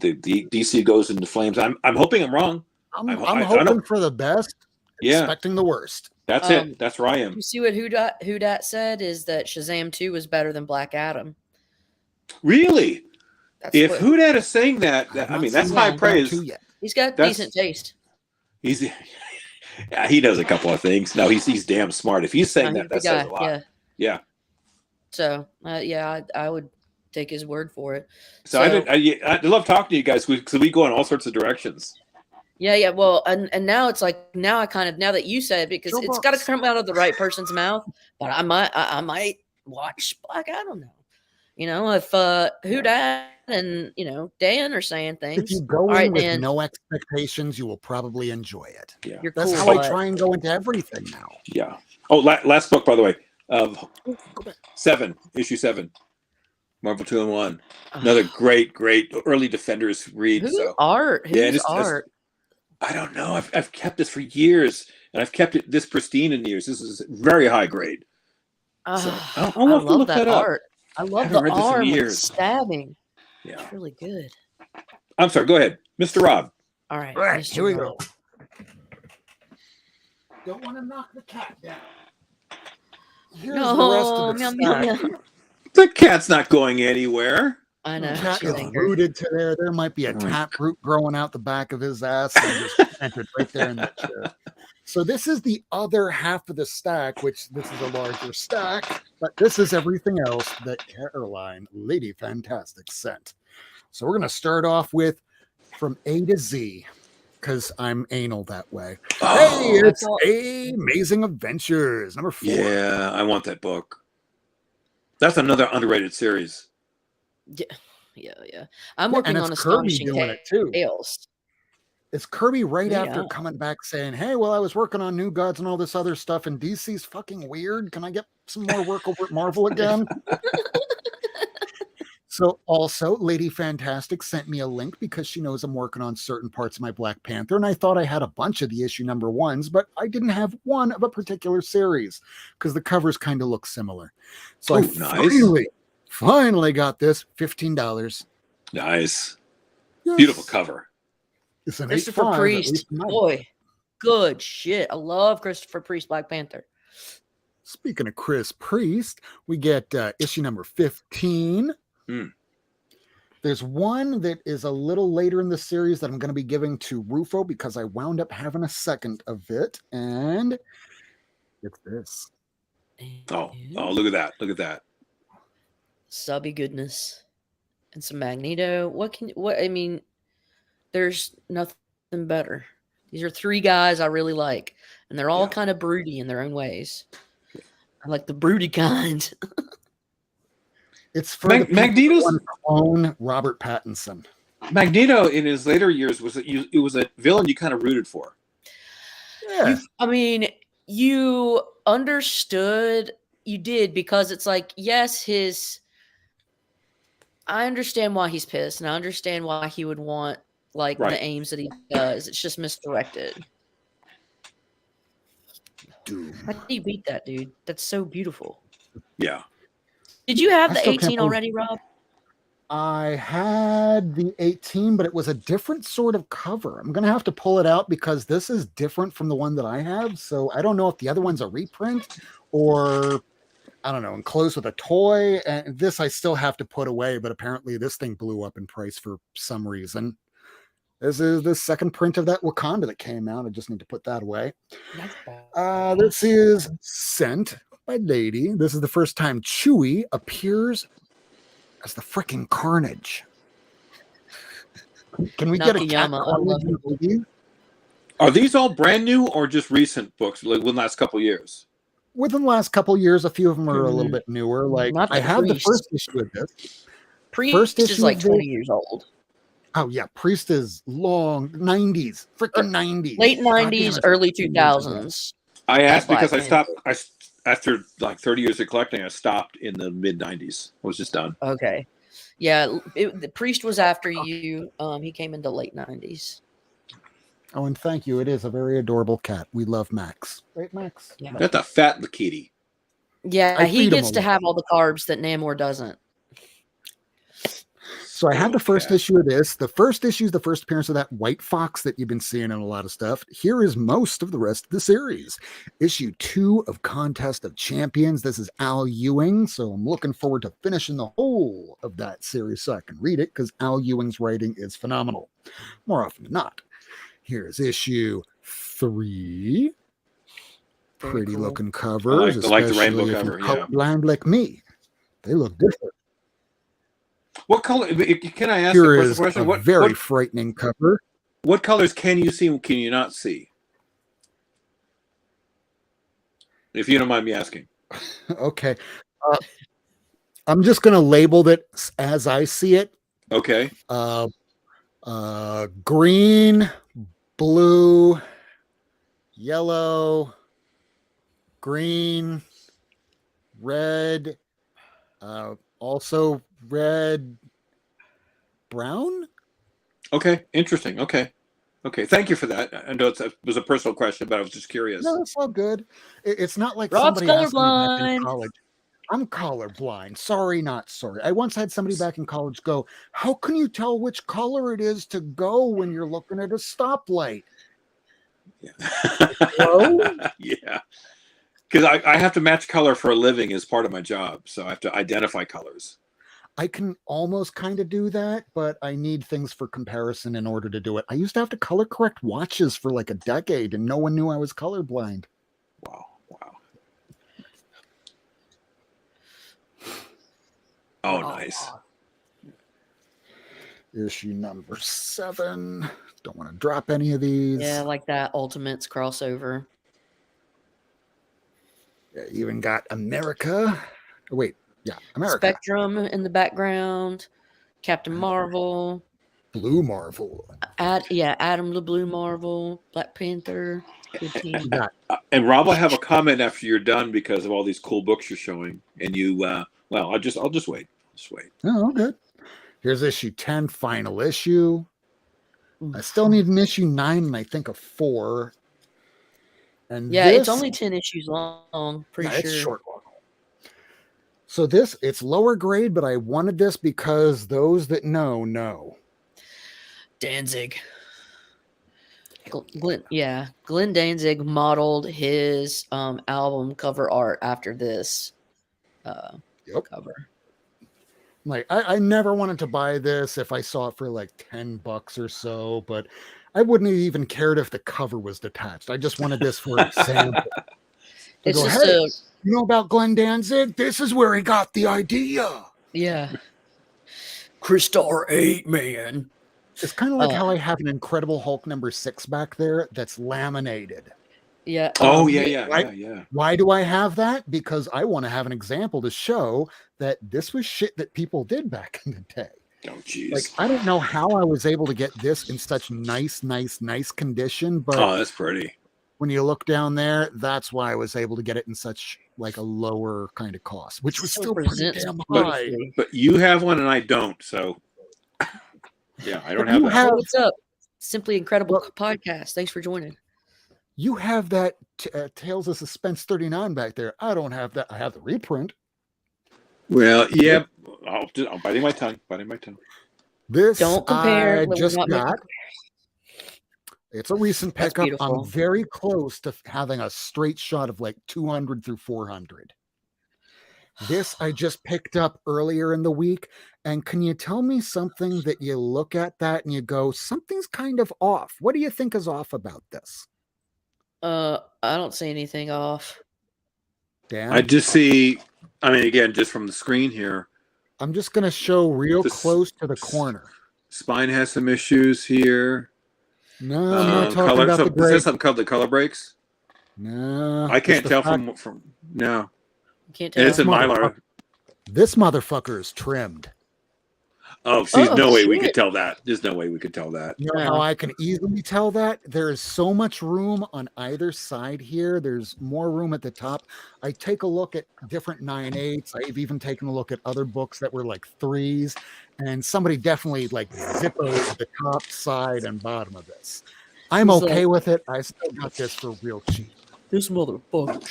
S3: DC goes into flames. I'm hoping I'm wrong.
S2: I'm hoping for the best, expecting the worst.
S3: That's it. That's where I am.
S1: You see what Who Dat said is that Shazam 2 was better than Black Adam.
S3: Really? If Who Dat is saying that, that's high praise.
S1: He's got decent taste.
S3: He knows a couple of things. No, he's damn smart. If he's saying that says a lot. Yeah.
S1: So, I would take his word for it.
S3: So I love talking to you guys because we go in all sorts of directions.
S1: Yeah. Well, and now it's like, now that you said, because it's got to come out of the right person's mouth, but I might watch Black Adam now. If Who Dat and Dan are saying things.
S2: If you go in with no expectations, you will probably enjoy it.
S3: Yeah,
S2: that's how I try and go into everything now.
S3: Yeah. Oh, last book, by the way, issue 7, Marvel 2-in-1. Another great early Defenders read.
S1: Whose art?
S3: I don't know. I've kept this for years, and I've kept it this pristine in years. This is very high grade.
S1: I love that art. I love the arm with stabbing.
S3: Yeah,
S1: it's really good.
S3: I'm sorry. Go ahead, Mr. Rob.
S1: All right,
S2: here we go. Don't want to knock the cat down. Here's the rest of the stack.
S3: The cat's not going anywhere.
S1: I know.
S2: The cat is rooted to there. There might be a taproot growing out the back of his ass and just entered right there in that chair. So this is the other half of the stack, which this is a larger stack, but this is everything else that Caroline, Lady Fantastic, sent. So we're going to start off with From A to Z, because I'm anal that way. Hey, it's Amazing Adventures, number 4.
S3: Yeah, I want that book. That's another underrated series.
S1: Yeah. I'm working on Astonishing Tales.
S2: It's Kirby after coming back saying, "Hey, well, I was working on New Gods and all this other stuff, and DC's fucking weird. Can I get some more work over at Marvel again?" So also, Lady Fantastic sent me a link because she knows I'm working on certain parts of my Black Panther, and I thought I had a bunch of the issue number 1s, but I didn't have one of a particular series because the covers kind of look similar. So I finally got this, $15.
S3: Nice. Yes. Beautiful cover.
S2: It's an
S1: Christopher Priest. Boy, good shit. I love Christopher Priest, Black Panther.
S2: Speaking of Chris Priest, we get issue number 15. There's one that is a little later in the series that I'm going to be giving to Rufo because I wound up having a second of it, and it's this.
S3: Oh, look at that! Look at that!
S1: Subby goodness and some Magneto. What I mean, there's nothing better. These are three guys I really like, and they're all kind of broody in their own ways. I like the broody kind.
S2: It's for the
S3: Magneto's
S2: own Robert Pattinson.
S3: Magneto in his later years was it was a villain you kind of rooted for.
S2: Yeah.
S1: You understood. You did, because it's like, yes, I understand why he's pissed, and I understand why he would want the aims that he does. It's just misdirected.
S2: Doom.
S1: How do you beat that, dude? That's so beautiful.
S3: Yeah.
S1: Did you have the 18 already, Rob?
S2: I had the 18, but it was a different sort of cover. I'm going to have to pull it out because this is different from the one that I have. So I don't know if the other one's a reprint or, I don't know, enclosed with a toy. And this I still have to put away, but apparently this thing blew up in price for some reason. This is the second print of that Wakanda that came out. I just need to put that away. This is Sent by Lady. This is the first time Chewie appears as the freaking Carnage. Can we get a cat Carnage?
S3: Are these all brand new or just recent books, like within the last couple of years?
S2: Within the last couple of years, a few of them are a little bit newer. Like I have the first issue of this.
S1: Priest is like 20 years old.
S2: Oh yeah, Priest is long 90s, freaking 90s,
S1: late 90s, early 2000s.
S3: I asked because I stopped. After like 30 years of collecting, I stopped in the mid 90s. I was just done.
S1: Okay, yeah, the Priest was after you. He came into late 90s.
S2: Oh, and thank you. It is a very adorable cat. We love Max. Right, Max?
S1: Yeah.
S3: That's a fat kitty.
S1: Yeah, he gets to have all the carbs that Namor doesn't.
S2: So I have the first issue of this. The first issue is the first appearance of that white fox that you've been seeing in a lot of stuff. Here is most of the rest of the series. Issue 2 of Contest of Champions. This is Al Ewing. So I'm looking forward to finishing the whole of that series so I can read it because Al Ewing's writing is phenomenal. More often than not. Here's issue 3. Pretty looking covers.
S3: I like the rainbow cover. Yeah.
S2: Blind like me. They look different.
S3: What color? Can I ask
S2: Here is
S3: question?
S2: A very frightening cover.
S3: What colors can you see and can you not see? If you don't mind me asking.
S2: Okay. I'm just going to label it as I see it.
S3: Okay.
S2: Green, blue, yellow, green, red, also red, brown.
S3: Okay, interesting. Okay. Thank you for that. I know it was a personal question, but I was just curious.
S2: No, it's all good. It's not like
S1: Rob's
S2: somebody asked me back in
S1: colorblind.
S2: college. I'm colorblind. Sorry, not sorry. I once had somebody back in college go, "How can you tell which color it is to go when you're looking at a stoplight?"
S3: Yeah. Yeah. Because I have to match color for a living as part of my job, so I have to identify colors.
S2: I can almost kind of do that, but I need things for comparison in order to do it. I used to have to color correct watches for like a decade, and no one knew I was colorblind.
S3: Wow. Oh, nice.
S2: Issue number 7. Don't want to drop any of these.
S1: Yeah, like that Ultimates crossover.
S2: Yeah, even got America. Oh, wait. Yeah, America.
S1: Spectrum in the background. Captain Marvel.
S2: Blue Marvel.
S1: Adam the Blue Marvel. Black Panther. Good team.
S3: And Rob, I have a comment after you're done because of all these cool books you're showing. And you, I'll just wait. Just wait.
S2: Oh, good. Here's issue 10, final issue. I still need an issue 9 and I think a 4. And
S1: it's only 10 issues long. Pretty sure.
S2: It's short. So it's lower grade, but I wanted this because those that know.
S1: Danzig. Glenn Danzig modeled his album cover art after this cover.
S2: Like, I never wanted to buy this if I saw it for like $10 or so, but I wouldn't have even cared if the cover was detached. I just wanted this for example. To
S1: It's
S2: go,
S1: just
S2: hey,
S1: a
S2: you know about Glenn Danzig? This is where he got the idea.
S1: yeah. Crystar 8, man.
S2: It's kind of like how I have an Incredible Hulk #6 back there that's laminated.
S1: Yeah.
S3: Oh
S2: Why do I have that? Because I want to have an example to show that this was shit that people did back in the day.
S3: Oh, jeez.
S2: Like, I don't know how I was able to get this in such nice condition, but
S3: that's pretty.
S2: when you look down there, that's why I was able to get it in such like a lower kind of cost, which was
S1: So
S2: still pretty
S1: presents
S2: damn high.
S1: beautifully.
S3: But you have one and I don't, so yeah, I don't have
S2: You
S3: that.
S2: have-
S1: What's up? Simply Incredible podcast. Thanks for joining.
S2: You have that Tales of Suspense 39 back there. I don't have that. I have the reprint.
S3: Well, yeah, I'm biting my tongue.
S2: This
S1: Don't compare.
S2: I
S1: We're
S2: just
S1: not making
S2: got. It's a recent
S1: That's
S2: pickup.
S1: beautiful.
S2: I'm very close to having a straight shot of like 200 through 400. This I just picked up earlier in the week. And can you tell me something that you look at that and you go, something's kind of off? What do you think is off about this?
S1: I don't see anything off.
S2: Dan?
S3: I just see, I mean, again, just from the screen here,
S2: I'm just going to show real
S3: This-
S2: close to the corner.
S3: spine has some issues here.
S2: No, I'm not talking about the
S3: Is
S2: break.
S3: that something called the color breaks?
S2: No.
S3: I can't
S2: it's the
S3: tell
S2: fact-
S3: from no.
S1: You can't
S3: And
S1: tell.
S3: it's in Mylar.
S2: This motherfucker is trimmed.
S3: Oh, see,
S1: Oh,
S3: no way we
S1: shit.
S3: could tell that. There's no way we could tell that.
S2: You know how I can easily tell that? There is so much room on either side here. There's more room at the top. I take a look at different 9/8. I've even taken a look at other books that were like 3s, and somebody definitely like zippoed the top, side, and bottom of this. I'm
S1: It's
S2: okay
S1: like-
S2: with it. I still got this for real cheap.
S1: This motherfucker.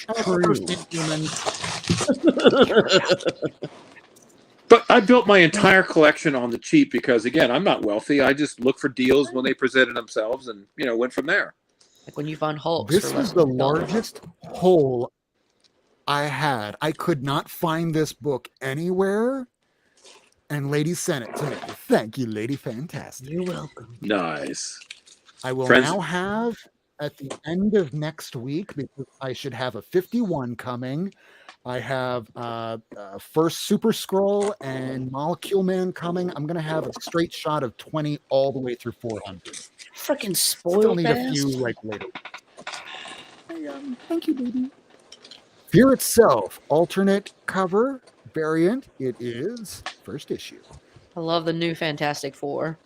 S3: But I built my entire collection on the cheap because, again, I'm not wealthy. I just look for deals when they presented themselves, and went from there.
S1: Like when you find Hulks.
S2: This
S1: for
S2: was
S1: less
S2: the
S1: than $1.
S2: largest hole I had. I could not find this book anywhere, and Lady sent it to me. Thank you, Lady Fantastic.
S1: You're welcome.
S3: Nice.
S2: I will
S3: Friends-
S2: now have at the end of next week, because I should have a 51 coming. I have first Super Scroll and Molecule Man coming. I'm going to have a straight shot of 20 all the way through 400.
S1: Freaking
S2: Still
S1: spoiled
S2: need a few
S1: bastard.
S2: like later. Thank you, baby. Fear Itself, alternate cover variant. It is first issue.
S1: I love the new Fantastic Four.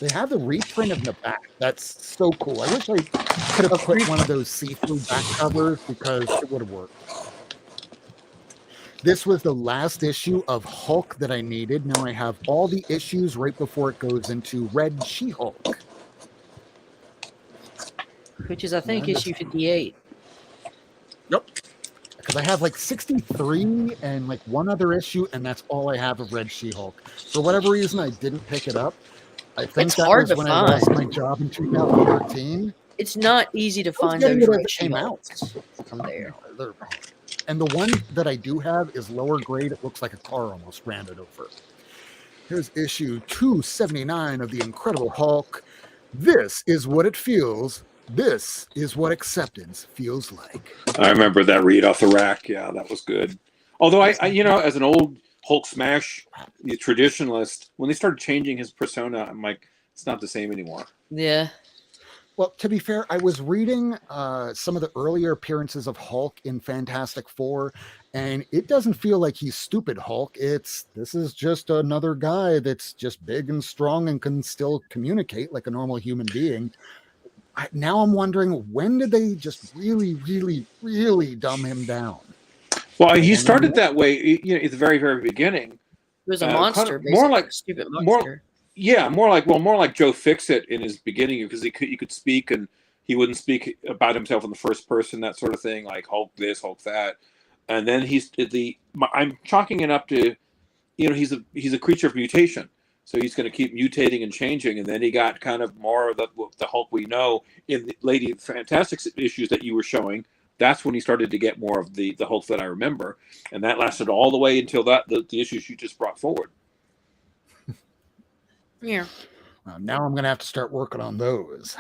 S2: They have the reprint of the back. That's so cool. I wish I could have put one of those see-through back covers because it would have worked. This was the last issue of Hulk that I needed. Now I have all the issues right before it goes into Red She-Hulk.
S1: Which is, I think,
S2: Yeah,
S1: issue 58.
S2: Because I have like 63 and like one other issue, and that's all I have of Red She-Hulk. For whatever reason, I didn't pick it up. I think
S1: It's
S2: that
S1: hard
S2: was
S1: to
S2: when I lost
S1: find.
S2: my job in 2013.
S1: It's not easy to
S2: I was
S1: find
S2: getting
S1: those
S2: it as
S1: Red
S2: it came out.
S1: She-Hulks from there.
S2: And the one that I do have is lower grade. It looks like a car almost ran it over. Here's issue 279 of The Incredible Hulk. This is what it feels. This is what acceptance feels like.
S3: I remember that read off the rack. Yeah, that was good. Although I as an old Hulk Smash traditionalist, when they started changing his persona, I'm like, it's not the same anymore.
S1: Yeah.
S2: Well, to be fair, I was reading some of the earlier appearances of Hulk in Fantastic Four, and it doesn't feel like he's stupid Hulk. This is just another guy that's just big and strong and can still communicate like a normal human being. Now I'm wondering, when did they just really, really, really dumb him down?
S3: Well, he started that way, at the very, very beginning.
S1: It was a
S3: kind of
S1: monster,
S3: more
S1: basically.
S3: like-
S1: A stupid
S3: more-
S1: monster.
S3: Yeah, more like Joe Fixit in his beginning, because he could speak and he wouldn't speak about himself in the first person, that sort of thing, like Hulk this, Hulk that. And then I'm chalking it up to, he's a creature of mutation. So he's going to keep mutating and changing, and then he got kind of more of the Hulk we know in the Lady Fantastic issues that you were showing, that's when he started to get more of the Hulk that I remember, and that lasted all the way until the issues you just brought forward.
S1: Yeah.
S2: Now I'm going to have to start working on those.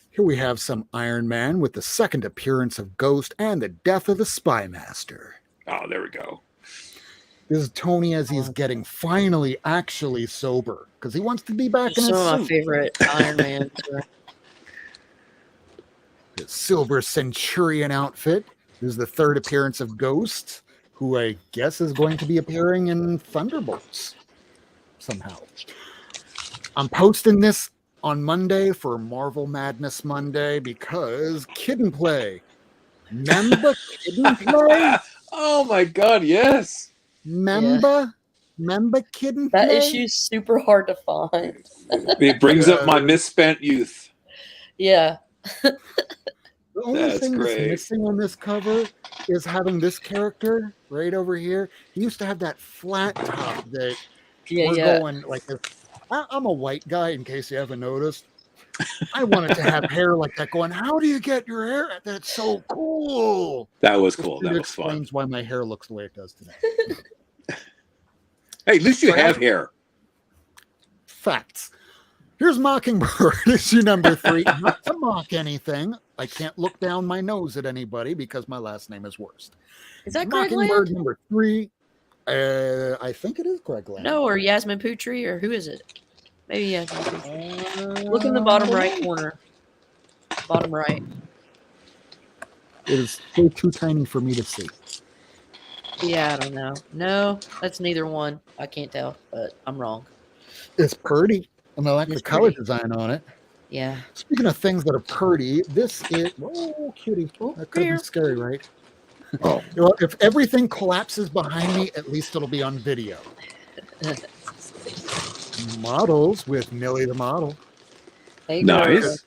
S2: Here we have some Iron Man with the second appearance of Ghost and the death of the Spy Master.
S3: Oh, there we go.
S2: This is Tony as he's getting finally actually sober because he wants to be back in his
S1: Some of my
S2: suit.
S1: favorite Iron Man.
S2: His Silver Centurion outfit. This is the third appearance of Ghost, who I guess is going to be appearing in Thunderbolts somehow. I'm posting this on Monday for Marvel Madness Monday because Kid and Play. Remember Kid and Play?
S3: Oh my God, yes.
S2: Remember Kid and Play?
S1: That issue's super hard to find.
S3: It brings up my misspent youth.
S1: Yeah.
S2: The only thing that's missing on this cover is having this character right over here. He used to have that flat top that we're going like this. I'm a white guy, in case you haven't noticed. I wanted to have hair like that going, how do you get your hair? That's so cool.
S3: That was cool. That
S2: It
S3: was fun.
S2: explains why my hair looks the way it does today.
S3: Hey, at least you have hair.
S2: Facts. Here's Mockingbird, issue number 3. Not to mock anything. I can't look down my nose at anybody because my last name is worst.
S1: Is that Greg
S2: Mockingbird
S1: Land?
S2: number 3. I think it is Greg Land.
S1: No, or Yasmin Putri, or who is it? Maybe Yasmin Putri. Look in the bottom right corner. Bottom right.
S2: It is way too tiny for me to see.
S1: Yeah, I don't know. No, that's neither one. I can't tell, but I'm wrong.
S2: It's pretty. And I like the
S1: It's
S2: color
S1: pretty.
S2: design on it.
S1: Yeah.
S2: Speaking of things that are pretty, this is... Oh, cutie. That could be scary, right?
S3: Oh.
S2: Well, if everything collapses behind me, at least it'll be on video. Models with Millie the Model.
S1: Hey,
S3: Nice.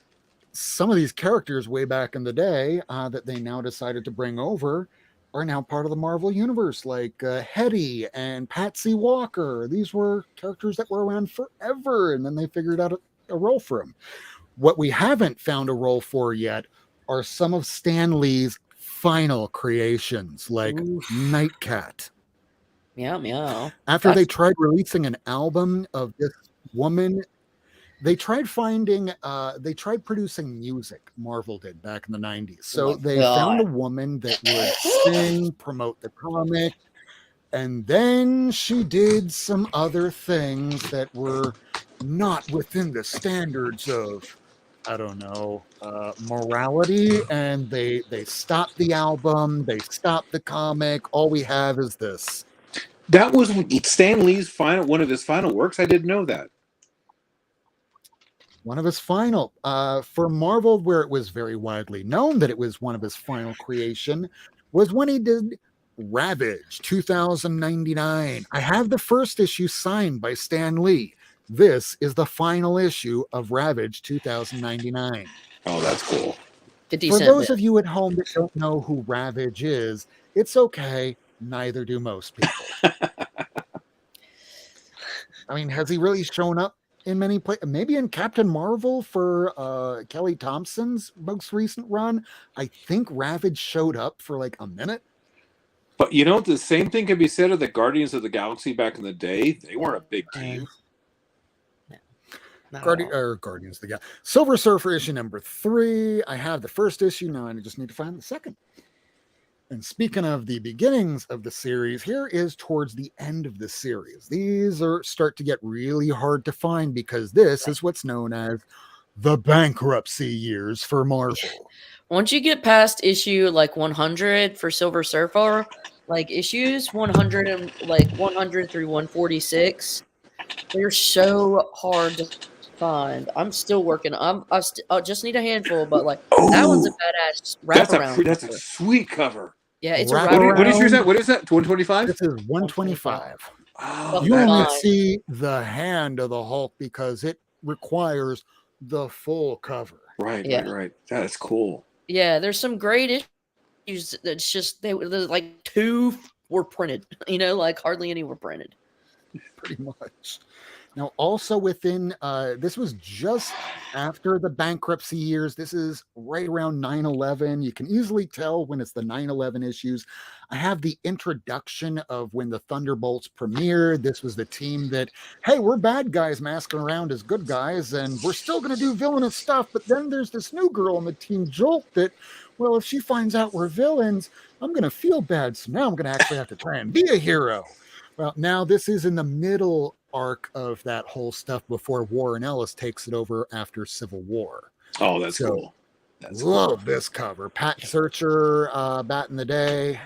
S2: Some of these characters way back in the day that they now decided to bring over are now part of the Marvel Universe, like Hetty and Patsy Walker. These were characters that were around forever, and then they figured out a role for them. What we haven't found a role for yet are some of Stan Lee's final creations, like Nightcat.
S1: Meow, meow.
S2: After they tried releasing an album of this woman, they tried producing music. Marvel did back in the 90s. So they found a woman that would sing, promote the comic, and then she did some other things that were not within the standards of, I don't know, morality, and they stopped the album, they stopped the comic. All we have is this.
S3: That was Stan Lee's one of his final works. I didn't know that.
S2: One of his final, for Marvel, where it was very widely known that it was one of his final creation, was when he did Ravage 2099. I have the first issue signed by Stan Lee. This is the final issue of Ravage 2099.
S3: Oh, that's cool.
S2: For those of you at home that don't know who Ravage is, it's okay. Neither do most people. I mean, has he really shown up in many places? Maybe in Captain Marvel for Kelly Thompson's most recent run. I think Ravage showed up for like a minute.
S3: But you know, the same thing can be said of the Guardians of the Galaxy back in the day. They weren't a big team.
S2: Guardians of the Galaxy. Silver Surfer issue number 3. I have the first issue now, and I just need to find the second. And speaking of the beginnings of the series, here is towards the end of the series. These start to get really hard to find because this is what's known as the bankruptcy years for Marvel.
S1: Once you get past issue like 100 for Silver Surfer, like issues 100 and like 100 through 146, they're so hard to find. I'm still working. I just need a handful, but like that one's a badass wraparound.
S3: That's a sweet cover.
S1: Yeah, it's
S3: What issue is that? What is that? 125?
S2: This is 125.
S3: Oh,
S2: you only see the hand of the Hulk because it requires the full cover.
S3: Right. That is cool.
S1: Yeah, there's some great issues that's just like 2 were printed. You know, like hardly any were printed.
S2: Pretty much. Now, also within, this was just after the bankruptcy years. This is right around 9/11. You can easily tell when it's the 9/11 issues. I have the introduction of when the Thunderbolts premiered. This was the team that, hey, we're bad guys masking around as good guys, and we're still going to do villainous stuff. But then there's this new girl on the team, Jolt, that, well, if she finds out we're villains, I'm going to feel bad. So now I'm going to actually have to try and be a hero. Well, now this is in the middle arc of that whole stuff before Warren Ellis takes it over after Civil War.
S3: Oh, that's cool. That's
S2: love this cover. Pat Searcher back in the day.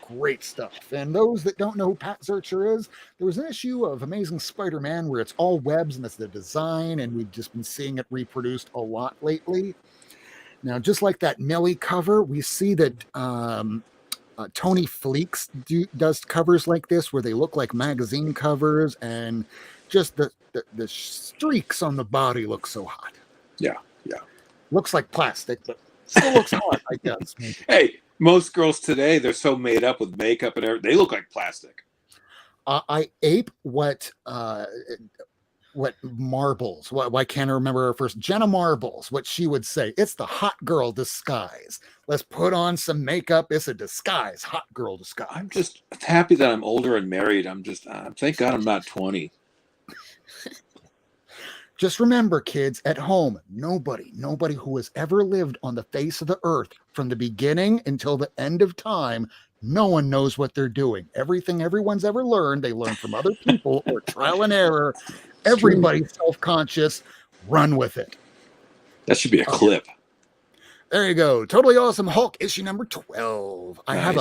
S2: Great stuff. And those that don't know who Pat Searcher is, there was an issue of Amazing Spider-Man where it's all webs and that's the design, and we've just been seeing it reproduced a lot lately. Now, just like that Millie cover, we see that Tony Fleeks does covers like this where they look like magazine covers, and just the streaks on the body look so hot.
S3: Yeah.
S2: Looks like plastic, but still looks hot, I guess.
S3: Hey, most girls today, they're so made up with makeup and everything. They look like plastic.
S2: I ape what Marbles, why can't I remember her first? Jenna Marbles, what she would say. It's the hot girl disguise. Let's put on some makeup. It's a disguise, hot girl disguise.
S3: I'm just happy that I'm older and married. I'm just, thank God I'm not 20.
S2: Just remember, kids, at home, nobody who has ever lived on the face of the earth from the beginning until the end of time, no one knows what they're doing. Everything everyone's ever learned, they learn from other people or trial and error. Everybody's self-conscious. Run with it.
S3: That should be a clip.
S2: There you go. Totally Awesome Hulk, issue number 12. I have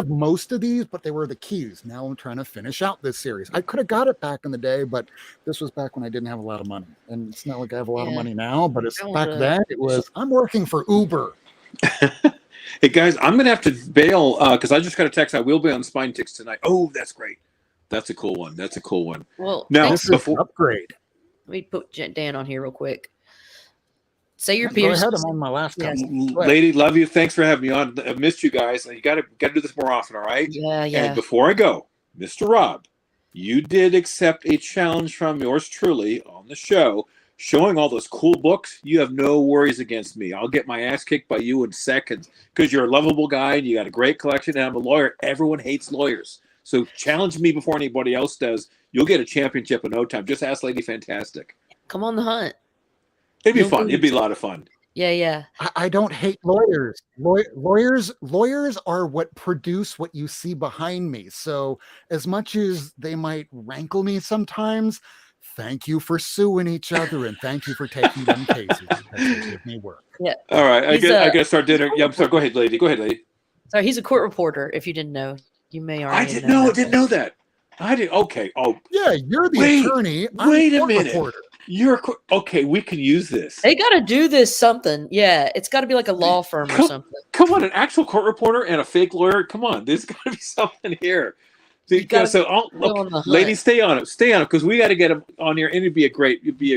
S2: most of these, but they were the keys. Now I'm trying to finish out this series. I could have got it back in the day, but this was back when I didn't have a lot of money. And it's not like I have a lot of money now, but it's back then it was, I'm working for Uber.
S3: Hey guys, I'm gonna have to bail because I just got a text. I will be on Spine Ticks tonight. Oh, that's great. That's a cool one.
S1: Well,
S3: now
S2: this is an upgrade.
S1: Let me put Dan on here real quick. Say your
S2: Go
S1: piece.
S2: ahead. I'm on my last time.
S3: Lady, love you. Thanks for having me on. I missed you guys. You got to do this more often, all right?
S1: Yeah.
S3: And before I go, Mr. Rob, you did accept a challenge from yours truly on the show, showing all those cool books. You have no worries against me. I'll get my ass kicked by you in seconds because you're a lovable guy and you got a great collection. And I'm a lawyer. Everyone hates lawyers. So challenge me before anybody else does. You'll get a championship in no time. Just ask Lady Fantastic.
S1: Come on the hunt.
S3: It'd be fun. It'd be a lot of fun.
S1: Yeah.
S2: I don't hate lawyers. Lawyers are what produce what you see behind me. So as much as they might rankle me sometimes, thank you for suing each other and thank you for taking them cases because they give me work.
S1: Yeah.
S3: All right. I got to start dinner. Yeah, I'm sorry. Go ahead, lady.
S1: Sorry, he's a court reporter. If you didn't know, you may already.
S3: I didn't know that. I did. Okay. Oh,
S2: yeah. You're the attorney.
S3: Wait a minute. Reporter. Okay. We can use this.
S1: They got to do this something. Yeah, it's got to be like a law firm or something.
S3: Come on, an actual court reporter and a fake lawyer. Come on, there's got to be something here. Ladies, stay on it because we got to get him on here, and it'd be a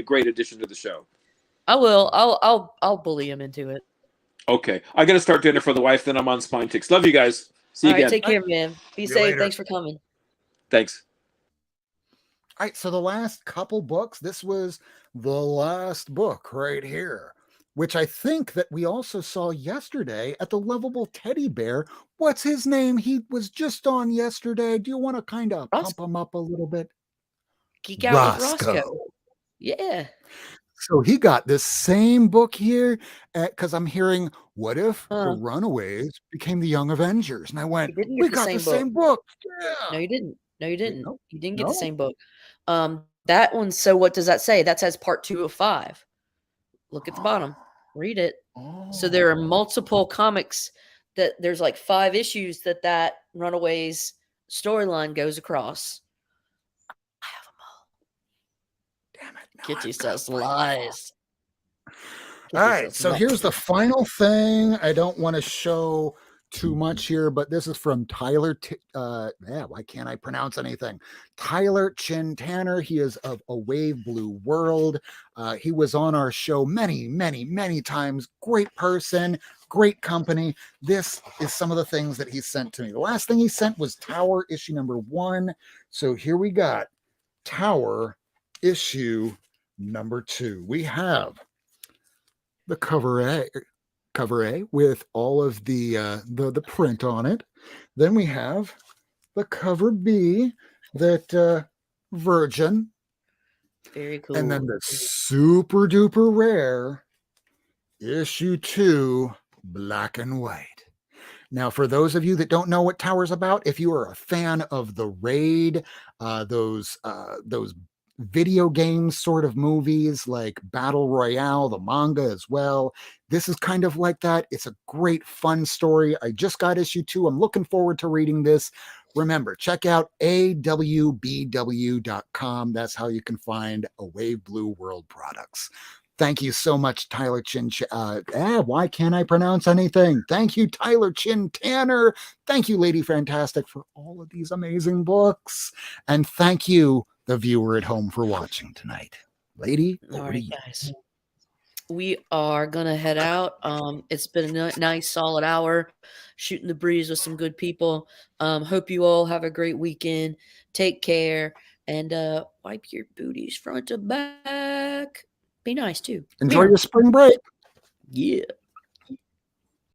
S3: great addition to the show.
S1: I will. I'll bully him into it.
S3: Okay, I got to start dinner for the wife. Then I'm on Spine Ticks. Love you guys. See you again.
S1: Take care, man. Be safe. Later. Thanks for coming.
S3: Thanks.
S2: All right, so the last couple books, this was the last book right here, which I think that we also saw yesterday at the Lovable Teddy Bear. What's his name? He was just on yesterday. Do you want to kind of pump him up a little bit?
S1: Geek out with Roscoe. Yeah.
S2: So he got this same book here because I'm hearing, what if the Runaways became the Young Avengers? And I went, we got the same book. Yeah.
S1: No, you didn't. You didn't get the same book. That one. So what does that say? That says part 2 of 5. Look at the bottom. Read it. So there are multiple comics that there's like 5 issues that Runaways storyline goes across. I have them all. Damn it. Kitty says lies.
S2: All right. So here's the final thing. I don't want to show too much here, but this is from Tyler. Why can't I pronounce anything? Tyler Chin Tanner. He is of A Wave Blue World. He was on our show many times. Great person, great company. This is some of the things that he sent to me. The last thing he sent was Tower issue number 1. So here we got Tower issue number 2. We have the cover A with all of the print on it. Then we have the cover B that virgin,
S1: Very cool.
S2: and then the super duper rare issue 2 black and white. Now, for those of you that don't know what Tower's about, if you are a fan of the Raid, those video game sort of movies like Battle Royale, the manga as well, this is kind of like that. It's a great, fun story. I just got issue 2. I'm looking forward to reading this. Remember, check out awbw.com. That's how you can find a Wave Blue World products. Thank you so much, Tyler Chin. Why can't I pronounce anything? Thank you, Tyler Chin Tanner. Thank you, Lady Fantastic, for all of these amazing books. And thank you, the viewer at home, for watching tonight. Lady,
S1: all right, guys. We are going to head out. It's been a nice, solid hour shooting the breeze with some good people. Hope you all have a great weekend. Take care and wipe your booties front to back. Be nice too.
S2: Enjoy your spring break.
S1: Yeah.